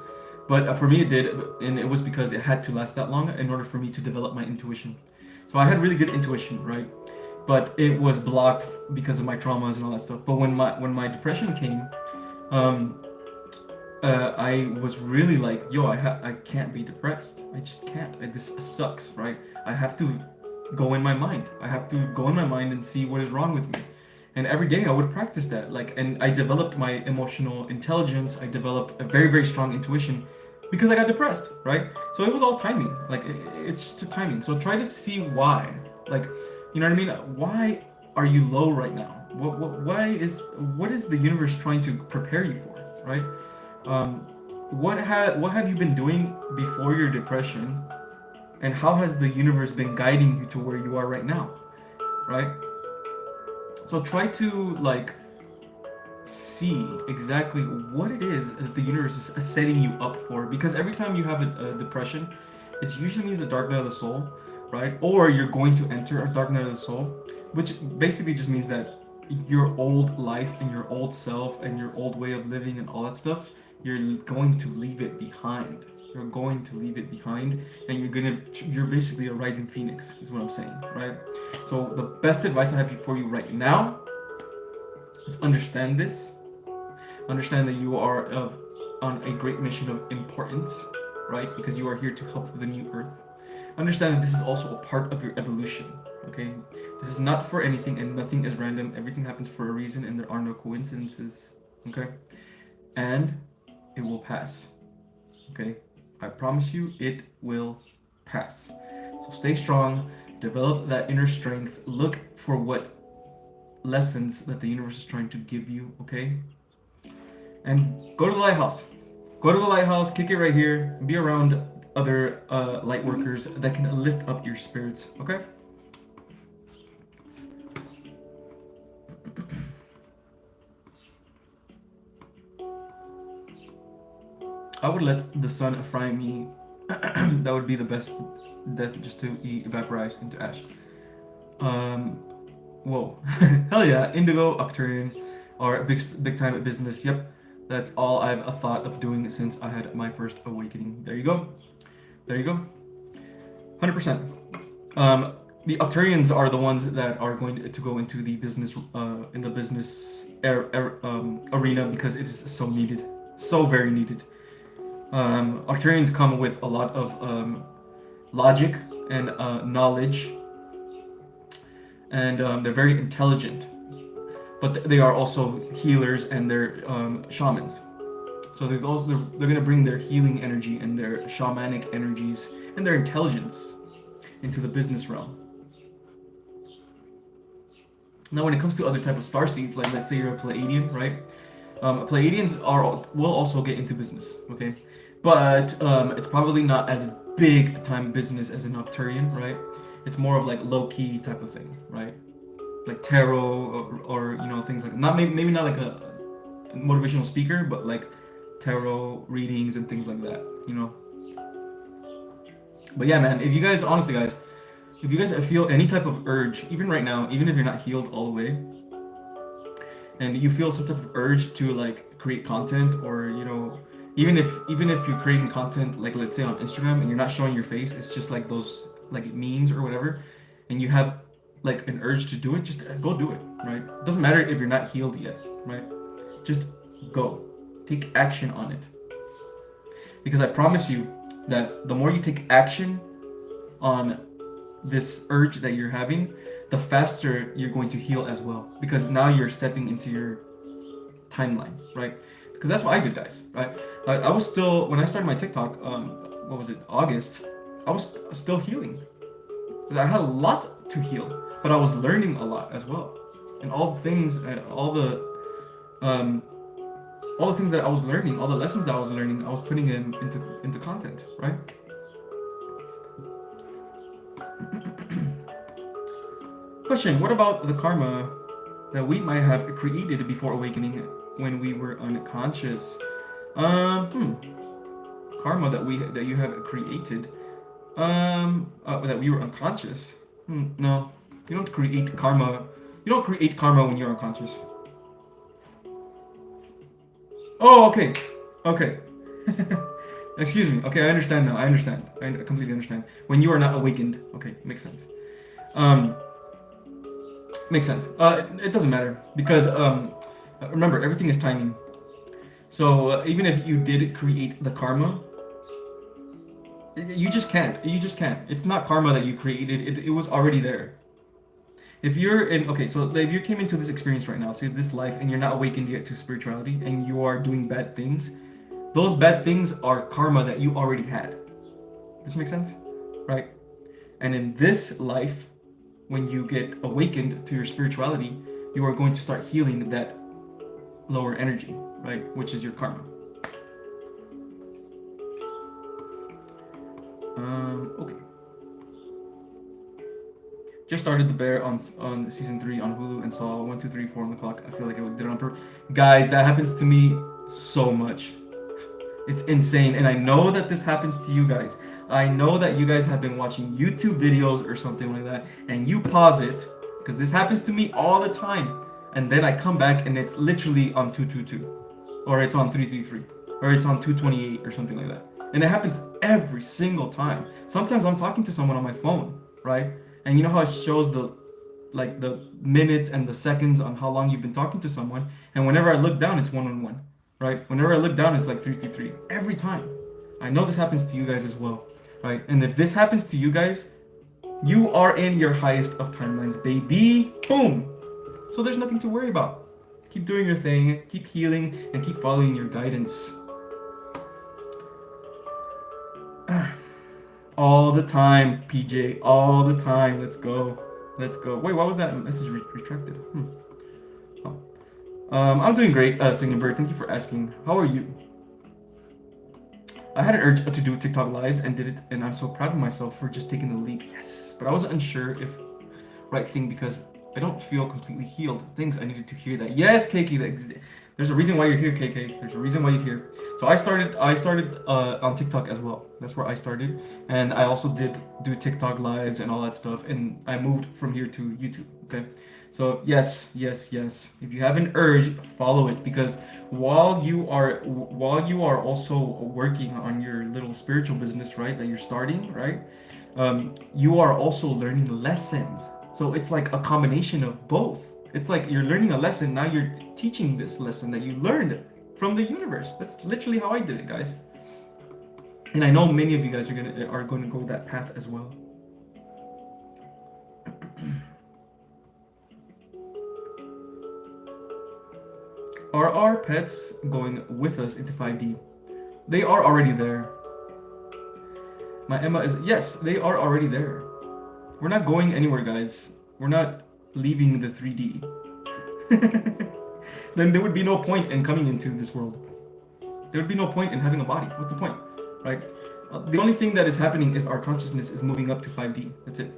But for me, it did, and it was because it had to last that long in order for me to develop my intuition. So I had really good intuition, right? But it was blocked because of my traumas and all that stuff. But when my depression came, um, I was really like, yo, I can't be depressed. I just can't. This sucks, right? I have to go in my mind. I have to go in my mind and see what is wrong with me. And every day I would practice that. Like, and I developed my emotional intelligence. I developed a very, very strong intuition because I got depressed, right? So it was all timing. Like, it's just a timing. So try to see why. Like, you know what I mean? Why are you low right now? What is the universe trying to prepare you for, right? What have you been doing before your depression, and how has the universe been guiding you to where you are right now, right? So try to like see exactly what it is that the universe is setting you up for, because every time you have a depression, it usually means a dark night of the soul, right? Or you're going to enter a dark night of the soul, which basically just means that your old life and your old self and your old way of living and all that stuff, you're going to leave it behind. You're going to leave it behind, and you're basically a rising phoenix, is what I'm saying, right? So the best advice I have for you right now is understand this. Understand that you are on a great mission of importance, right? Because you are here to help the new earth. Understand that this is also a part of your evolution, okay? This is not for anything, and nothing is random. Everything happens for a reason, and there are no coincidences, okay? And it will pass, okay? I promise you, it will pass. So stay strong, develop that inner strength, look for what lessons that the universe is trying to give you, okay? And go to the lighthouse. Go to the lighthouse, kick it right here, be around other light workers that can lift up your spirits, okay? I would let the sun fry me. That would be the best death, just to evaporize into ash. Whoa. Hell yeah, Indigo, Octarian are big time at business. Yep, that's all I've thought of doing since I had my first awakening. There you go. There you go. 100%. The Octarians are the ones that are going to go into the business, arena, because it is so needed, so very needed. Octarians come with a lot of logic and knowledge, and they're very intelligent, but they are also healers, and they're shamans. So they're going to bring their healing energy and their shamanic energies and their intelligence into the business realm. Now, when it comes to other type of starseeds, like let's say you're a Pleiadian, right? Pleiadians will also get into business, okay? But it's probably not as big time business as an Octarian, right? It's more of like low-key type of thing, right? Like tarot or you know, things like not maybe not like a motivational speaker, but like tarot readings and things like that, you know. But yeah, man, if you guys, honestly guys, if you guys feel any type of urge, even right now, even if you're not healed all the way, and you feel some type of urge to like create content, or you know, even if you're creating content, like let's say on Instagram, and you're not showing your face, it's just like those like memes or whatever, and you have like an urge to do it, just go do it, right? It doesn't matter if you're not healed yet, right? Just go, take action on it, because I promise you that the more you take action on this urge that you're having, the faster you're going to heal as well, because now you're stepping into your timeline, right? Because that's what I did, guys, right? I was still, when I started my TikTok, what was it, August, I was still healing. I had a lot to heal, but I was learning a lot as well, and all the things, all the things that I was learning, all the lessons that I was learning, I was putting into content, right? Question: what about the karma that we might have created before awakening when we were unconscious? Karma that you have created, that we were unconscious. No, you don't create karma. You don't create karma when you're unconscious. Oh, okay. Excuse me. Okay, I understand now. I understand. I completely understand. When you are not awakened. Okay, makes sense. Um, makes sense. It doesn't matter because remember everything is timing. So even if you did create the karma, you just can't. You just can't. It's not karma that you created. It was already there. If you're in, okay, so if you came into this experience right now, to this life, and you're not awakened yet to spirituality, and you are doing bad things, those bad things are karma that you already had. This makes sense? Right? And in this life, when you get awakened to your spirituality, you are going to start healing that lower energy, right? Which is your karma. Okay. Just started The Bear on season 3 on Hulu and saw 1, 2, 3, 4 on the clock. I feel like I did it on purpose. Guys, that happens to me so much. It's insane. And I know that this happens to you guys. I know that you guys have been watching YouTube videos or something like that, and you pause it, because this happens to me all the time. And then I come back and it's literally on 222, or it's on 333, or it's on 228 or something like that. And it happens every single time. Sometimes I'm talking to someone on my phone, right? And you know how it shows the minutes and the seconds on how long you've been talking to someone, and whenever I look down, it's 111, right? Whenever I look down, it's like 333 every time. I know this happens to you guys as well, right? And if this happens to you guys, you are in your highest of timelines, baby. Boom. So there's nothing to worry about. Keep doing your thing, keep healing, and keep following your guidance. All the time, PJ. All the time. Let's go. Let's go. Wait, why was that message retracted? Oh. I'm doing great, Singing Bird. Thank you for asking. How are you? I had an urge to do TikTok Lives and did it, and I'm so proud of myself for just taking the leap. Yes, but I wasn't unsure if right thing because I don't feel completely healed. Things I needed to hear that. Yes, KK. There's a reason why you're here, KK. There's a reason why you're here. So I started on TikTok as well. That's where I started, and I also did do TikTok Lives and all that stuff. And I moved from here to YouTube. Okay, so yes. If you have an urge, follow it, because while you are also working on your little spiritual business, right, that you're starting, right, you are also learning lessons. So it's like a combination of both. It's like you're learning a lesson, now you're teaching this lesson that you learned from the universe. That's literally how I did it, guys. And I know many of you guys are going to go that path as well. Are our pets going with us into 5D? They are already there. My Emma is, yes, they are already there. We're not going anywhere, guys. We're not leaving the 3D. Then there would be no point in coming into this world. There would be no point in having a body. What's the point, right? The only thing that is happening is our consciousness is moving up to 5D. That's it.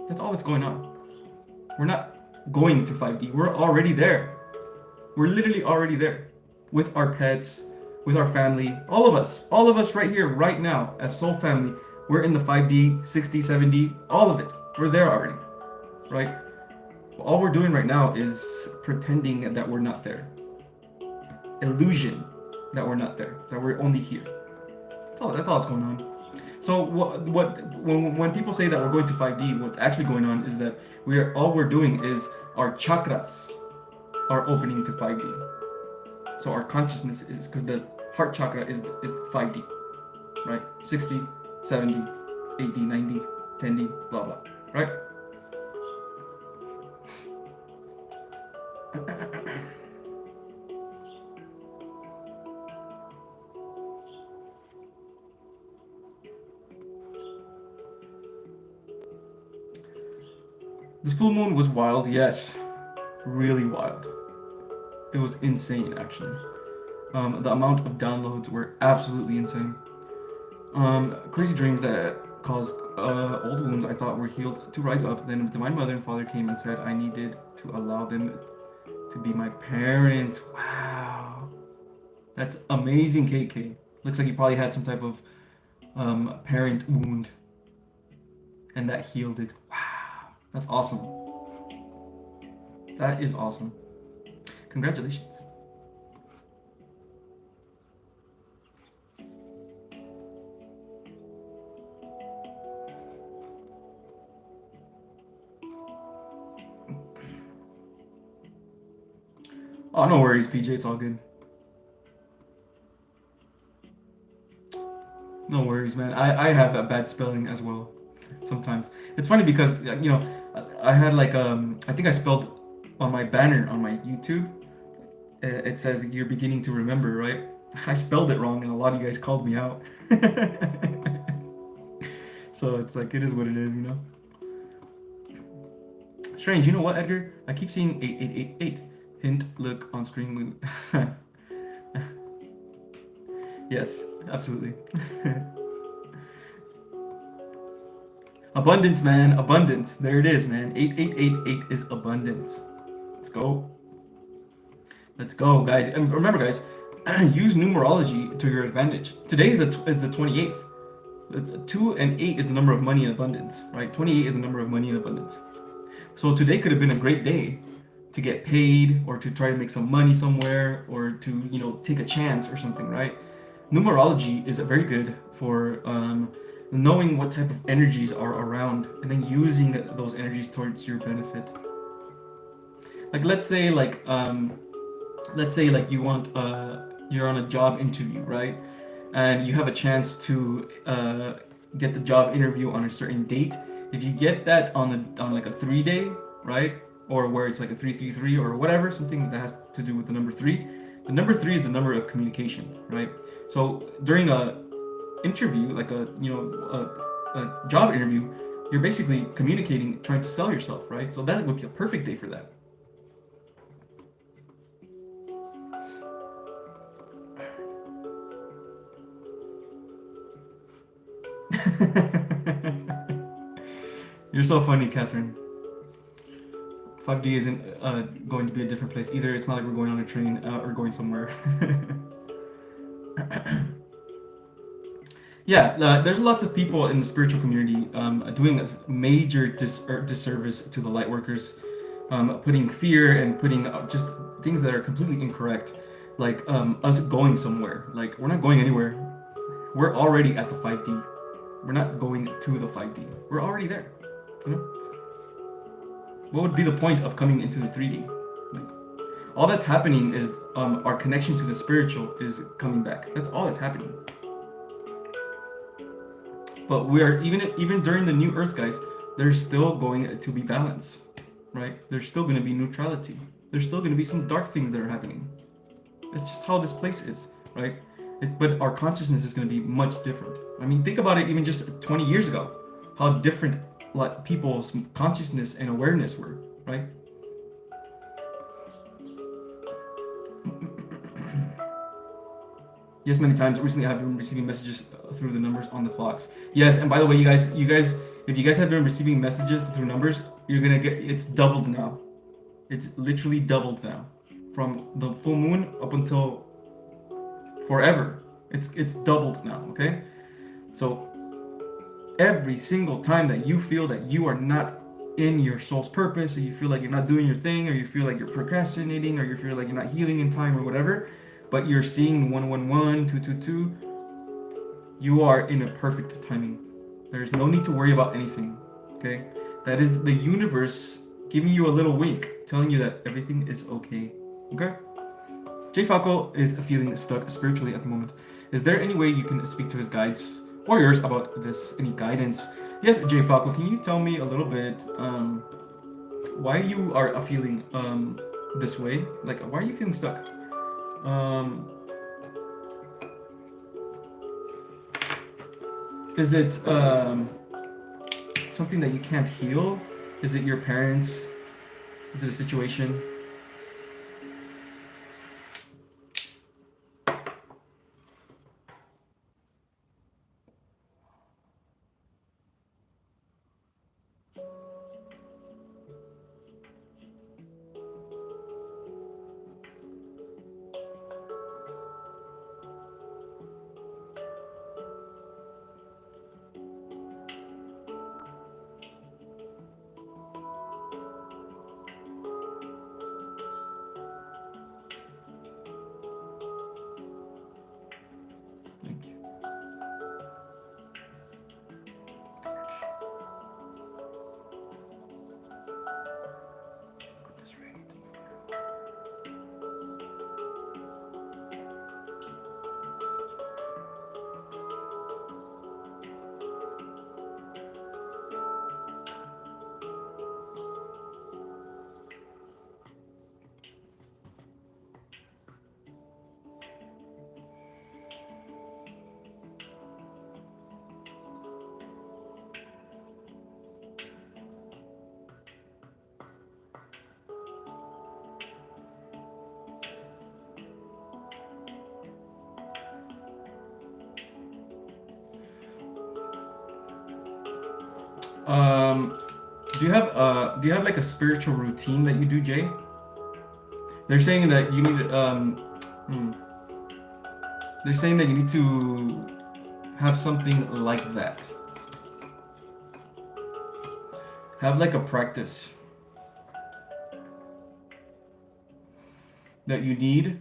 That's all that's going on. We're not going to 5D. We're already there. We're literally already there with our pets, with our family, all of us right here, right now, as soul family. We're in the 5D, 6D, 7D, all of it. We're there already, right? All we're doing right now is pretending that we're not there. Illusion that we're not there, that we're only here. That's all that's going on. So when people say that we're going to 5D, what's actually going on is that all we're doing is our chakras are opening to 5D. So our consciousness is, because the heart chakra is 5D, right? 60, 70, 80, 90, 10D, blah blah, right? This full moon was wild, yes, really wild. It was insane, actually. The amount of downloads were absolutely insane. Crazy dreams that caused old wounds I thought were healed to rise up. Then Divine Mother and Father came and said I needed to allow them to be my parents. Wow. That's amazing, KK. Looks like you probably had some type of parent wound, and that healed it. Wow. That's awesome. That is awesome. Congratulations. Oh, no worries, PJ. It's all good. No worries, man. I have a bad spelling as well. Sometimes it's funny because I had like I think I spelled on my banner on my YouTube. It says you're beginning to remember, right? I spelled it wrong, and a lot of you guys called me out. So it's like it is what it is, you know. Strange. You know what, Edgar? I keep seeing 8888. Hint. Look on screen. Yes, absolutely. Abundance, man. Abundance. There it is, man. 8888 is abundance. Let's go. Let's go, guys. And remember, guys, use numerology to your advantage. Today is the 28th. 2 and 8 is the number of money in abundance, right? 28 is the number of money in abundance. So today could have been a great day to get paid or to try to make some money somewhere or to, take a chance or something, right? Numerology is very good for knowing what type of energies are around and then using those energies towards your benefit. Like let's say you want you're on a job interview, right? And you have a chance to get the job interview on a certain date. If you get that on like a 3-day, right? Or where it's like a 333 or whatever, something that has to do with the number 3. The number 3 is the number of communication, right? So during a interview, like a job interview, you're basically communicating, trying to sell yourself, right? So that would be a perfect day for that. You're so funny, Catherine. 5D isn't going to be a different place either. It's not like we're going on a train or going somewhere. Yeah, there's lots of people in the spiritual community doing a major disservice to the Lightworkers, putting fear and putting just things that are completely incorrect, like us going somewhere. Like, we're not going anywhere. We're already at the 5D. We're not going to the 5D. We're already there. You know? What would be the point of coming into the 3D? Like, all that's happening is our connection to the spiritual is coming back. That's all that's happening. But we are even during the new Earth, guys. There's still going to be balance, right? There's still going to be neutrality. There's still going to be some dark things that are happening. It's just how this place is, right? But our consciousness is going to be much different. I mean, think about it. Even just 20 years ago, how different people's consciousness and awareness were, right? Yes, many times. Recently, I've been receiving messages through the numbers on the clocks. Yes, and by the way, you guys, if you guys have been receiving messages through numbers, you're gonna get it's doubled now. It's literally doubled now, from the full moon up until forever. It's doubled now. Okay, so every single time that you feel that you are not in your soul's purpose, or you feel like you're not doing your thing, or you feel like you're procrastinating, or you feel like you're not healing in time, or whatever, but you're seeing 111, 222, you are in a perfect timing. There's no need to worry about anything. Okay, that is the universe giving you a little wink, telling you that everything is okay. Okay. J Falco is feeling stuck spiritually at the moment. Is there any way you can speak to his guides or yours about this? Any guidance? Yes, J Falco, can you tell me a little bit why you are feeling this way? Like, why are you feeling stuck? Is it something that you can't heal? Is it your parents? Is it a situation? Do you have like a spiritual routine that you do, Jay? They're saying that you need they're saying that you need to have something like that. Have like a practice that you need.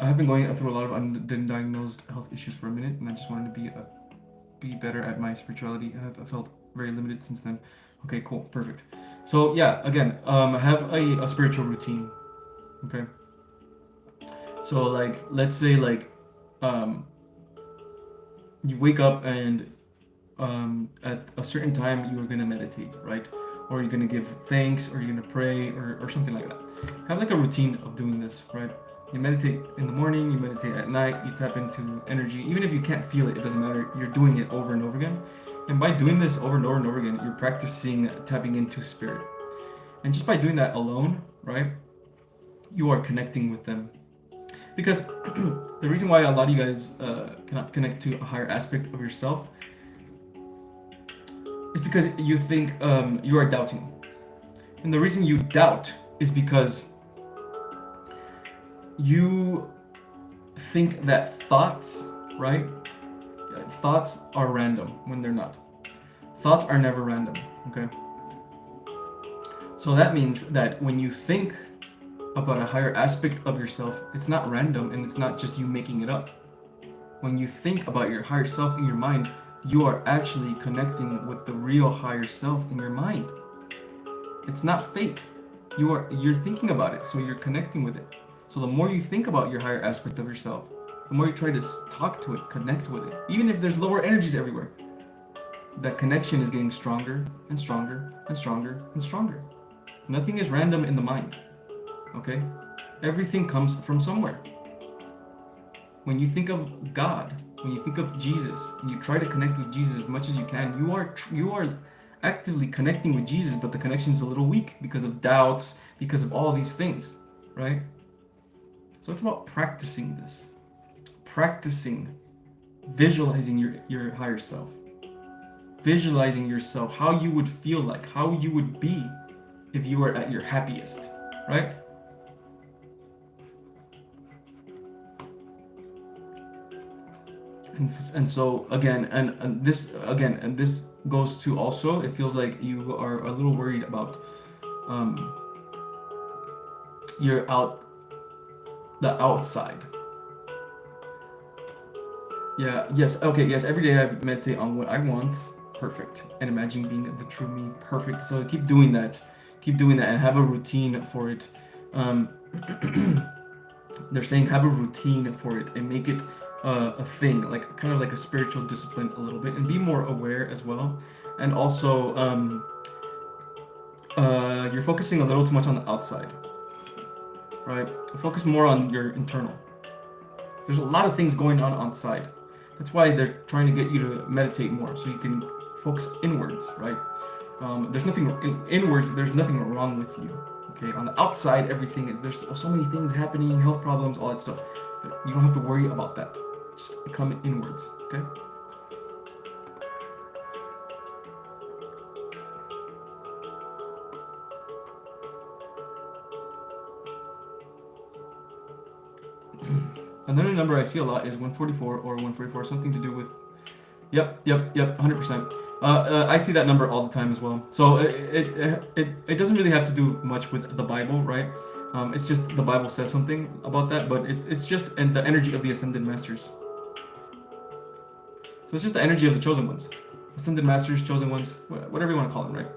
I have been going through a lot of undiagnosed health issues for a minute, and I just wanted to be better at my spirituality. I felt very limited since then. Okay, cool, perfect. So yeah, again, have a spiritual routine. Okay. So like, let's say like, you wake up and at a certain time you are gonna meditate, right? Or you're gonna give thanks, or you're gonna pray, or something like that. Have like a routine of doing this, right? You meditate in the morning, you meditate at night, you tap into energy. Even if you can't feel it, it doesn't matter. You're doing it over and over again. And by doing this over and over and over again, you're practicing tapping into spirit. And just by doing that alone, right, you are connecting with them. Because the reason why a lot of you guys cannot connect to a higher aspect of yourself is because you think you are doubting. And the reason you doubt is because you think that thoughts, right? Thoughts are random when they're not. Thoughts are never random, okay? So that means that when you think about a higher aspect of yourself, it's not random and it's not just you making it up. When you think about your higher self in your mind, you are actually connecting with the real higher self in your mind. It's not fake. You're thinking about it, so you're connecting with it. So the more you think about your higher aspect of yourself, the more you try to talk to it, connect with it, even if there's lower energies everywhere, that connection is getting stronger and stronger and stronger and stronger. Nothing is random in the mind, okay? Everything comes from somewhere. When you think of God, when you think of Jesus, and you try to connect with Jesus as much as you can, you are actively connecting with Jesus, but the connection is a little weak because of doubts, because of all these things, right? So it's about practicing this. Practicing visualizing your higher self. Visualizing yourself, how you would feel like, how you would be if you were at your happiest, right? And so again, and this goes to also, it feels like you are a little worried about the outside. Yeah, yes, okay, yes, every day I meditate on what I want, perfect, and imagine being the true me, perfect. So keep doing that, and have a routine for it. They're saying have a routine for it and make it a thing, like kind of like a spiritual discipline a little bit, and be more aware as well. And also, you're focusing a little too much on the outside, right? Focus more on your internal. There's a lot of things going on outside. That's why they're trying to get you to meditate more, so you can focus inwards, right? There's nothing inwards. There's nothing wrong with you. Okay, on the outside, everything is, there's so many things happening, health problems, all that stuff. You don't have to worry about that. Just come inwards, okay? Another number I see a lot is 144 or 144, something to do with, yep, 100%. I see that number all the time as well. So it doesn't really have to do much with the Bible, right? It's just the Bible says something about that, but it's just the energy of the Ascended Masters. So it's just the energy of the Chosen Ones. Ascended Masters, Chosen Ones, whatever you want to call them, right?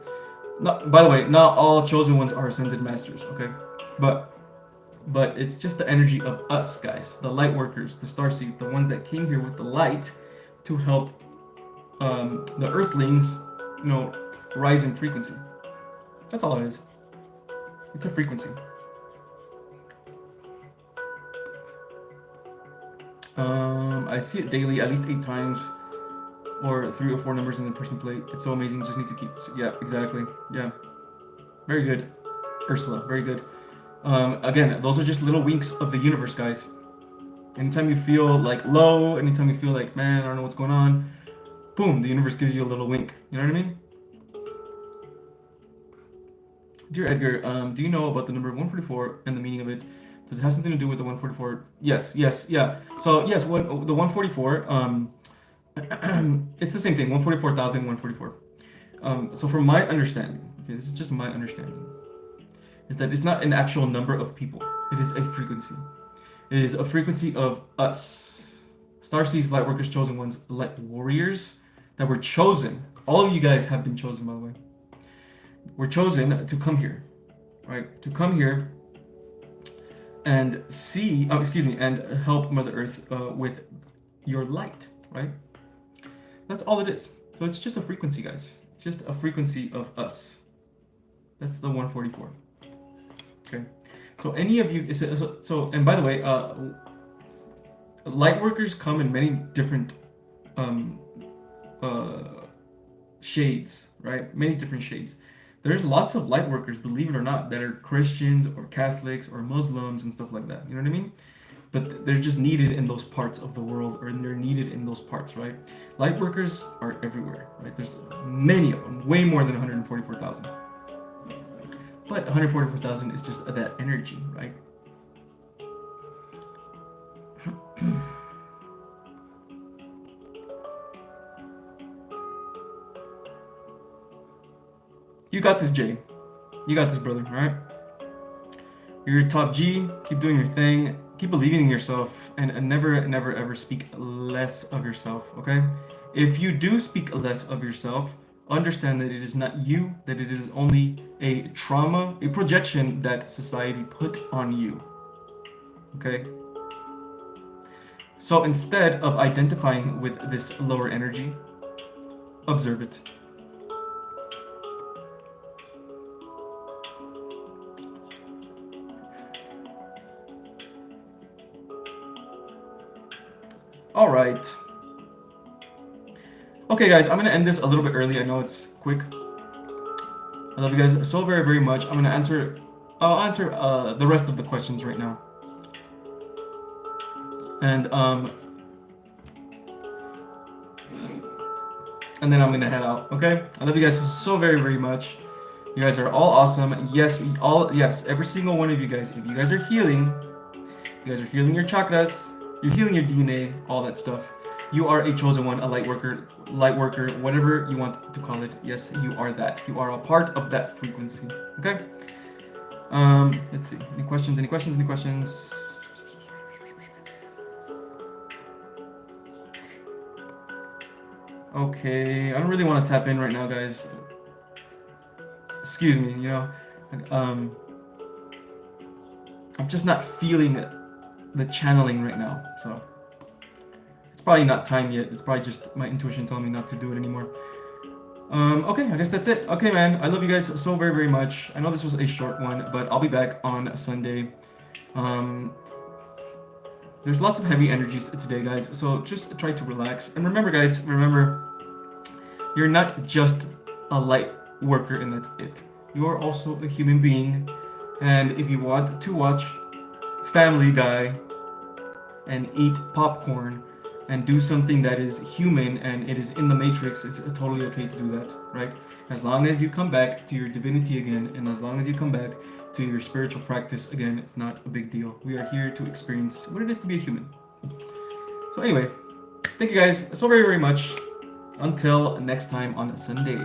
Not, by the way, not all Chosen Ones are Ascended Masters, okay? But it's just the energy of us, guys. The Lightworkers, the Starseeds, the ones that came here with the light to help the Earthlings, rise in frequency. That's all it is. It's a frequency. I see it daily, at least 8 times, or 3 or 4 numbers in the person plate. It's so amazing. Just need to keep. Yeah, exactly. Yeah, very good, Ursula. Very good. Again, those are just little winks of the universe, guys. Anytime you feel like low, anytime you feel like, man, I don't know what's going on, boom, the universe gives you a little wink. You know what I mean? Dear Edgar, do you know about the number 144 and the meaning of it? Does it have something to do with the 144? Yes, yeah. So yes, the 144, it's the same thing, 144,000, 144. So from my understanding, okay, this is just my understanding, is that it's not an actual number of people. It is a frequency. It is a frequency of us. Starseeds, Lightworkers, Chosen Ones, Light Warriors, that were chosen. All of you guys have been chosen, by the way. We're chosen to come here, right? To come here and see, and help Mother Earth with your light, right? That's all it is. So it's just a frequency, guys. It's just a frequency of us. That's the 144. Okay. So any of you, and by the way, light workers come in many different shades, right? Many different shades. There's lots of light workers, believe it or not, that are Christians or Catholics or Muslims and stuff like that. You know what I mean? But they're just needed in those parts of the world, or they're needed in those parts, right? Light workers are everywhere, right? There's many of them, way more than 144,000. But 144,000 is just that energy, right? You got this, Jay. You got this, brother, alright? You're top G, keep doing your thing, keep believing in yourself, and never, ever speak less of yourself, okay? If you do speak less of yourself, understand that it is not you, that it is only a trauma, a projection that society put on you, okay? So instead of identifying with this lower energy, observe it. All right. Okay, guys, I'm gonna end this a little bit early. I know it's quick. I love you guys so very, very much. I'll answer the rest of the questions right now. And then I'm gonna head out, okay? I love you guys so very, very much. You guys are all awesome. Yes, every single one of you guys. If you guys are healing, you guys are healing your chakras, you're healing your DNA, all that stuff. You are a chosen one, a light worker, whatever you want to call it. Yes, you are that. You are a part of that frequency. Okay? Let's see. Any questions? Okay, I don't really want to tap in right now, guys. Excuse me, you know. I'm just not feeling the channeling right now, so it's probably not time yet. It's probably just my intuition telling me not to do it anymore. Okay, I guess that's it. Okay, man, I love you guys so very, very much. I know this was a short one, but I'll be back on Sunday. There's lots of heavy energies today, guys, so just try to relax. And remember, guys, you're not just a light worker and that's it. You are also a human being, and if you want to watch Family Guy and eat popcorn and do something that is human and it is in the matrix, it's totally okay to do that, right? As long as you come back to your divinity again, and as long as you come back to your spiritual practice again, it's not a big deal. We are here to experience what it is to be a human. So anyway, thank you guys so very, very much. Until next time on Sunday.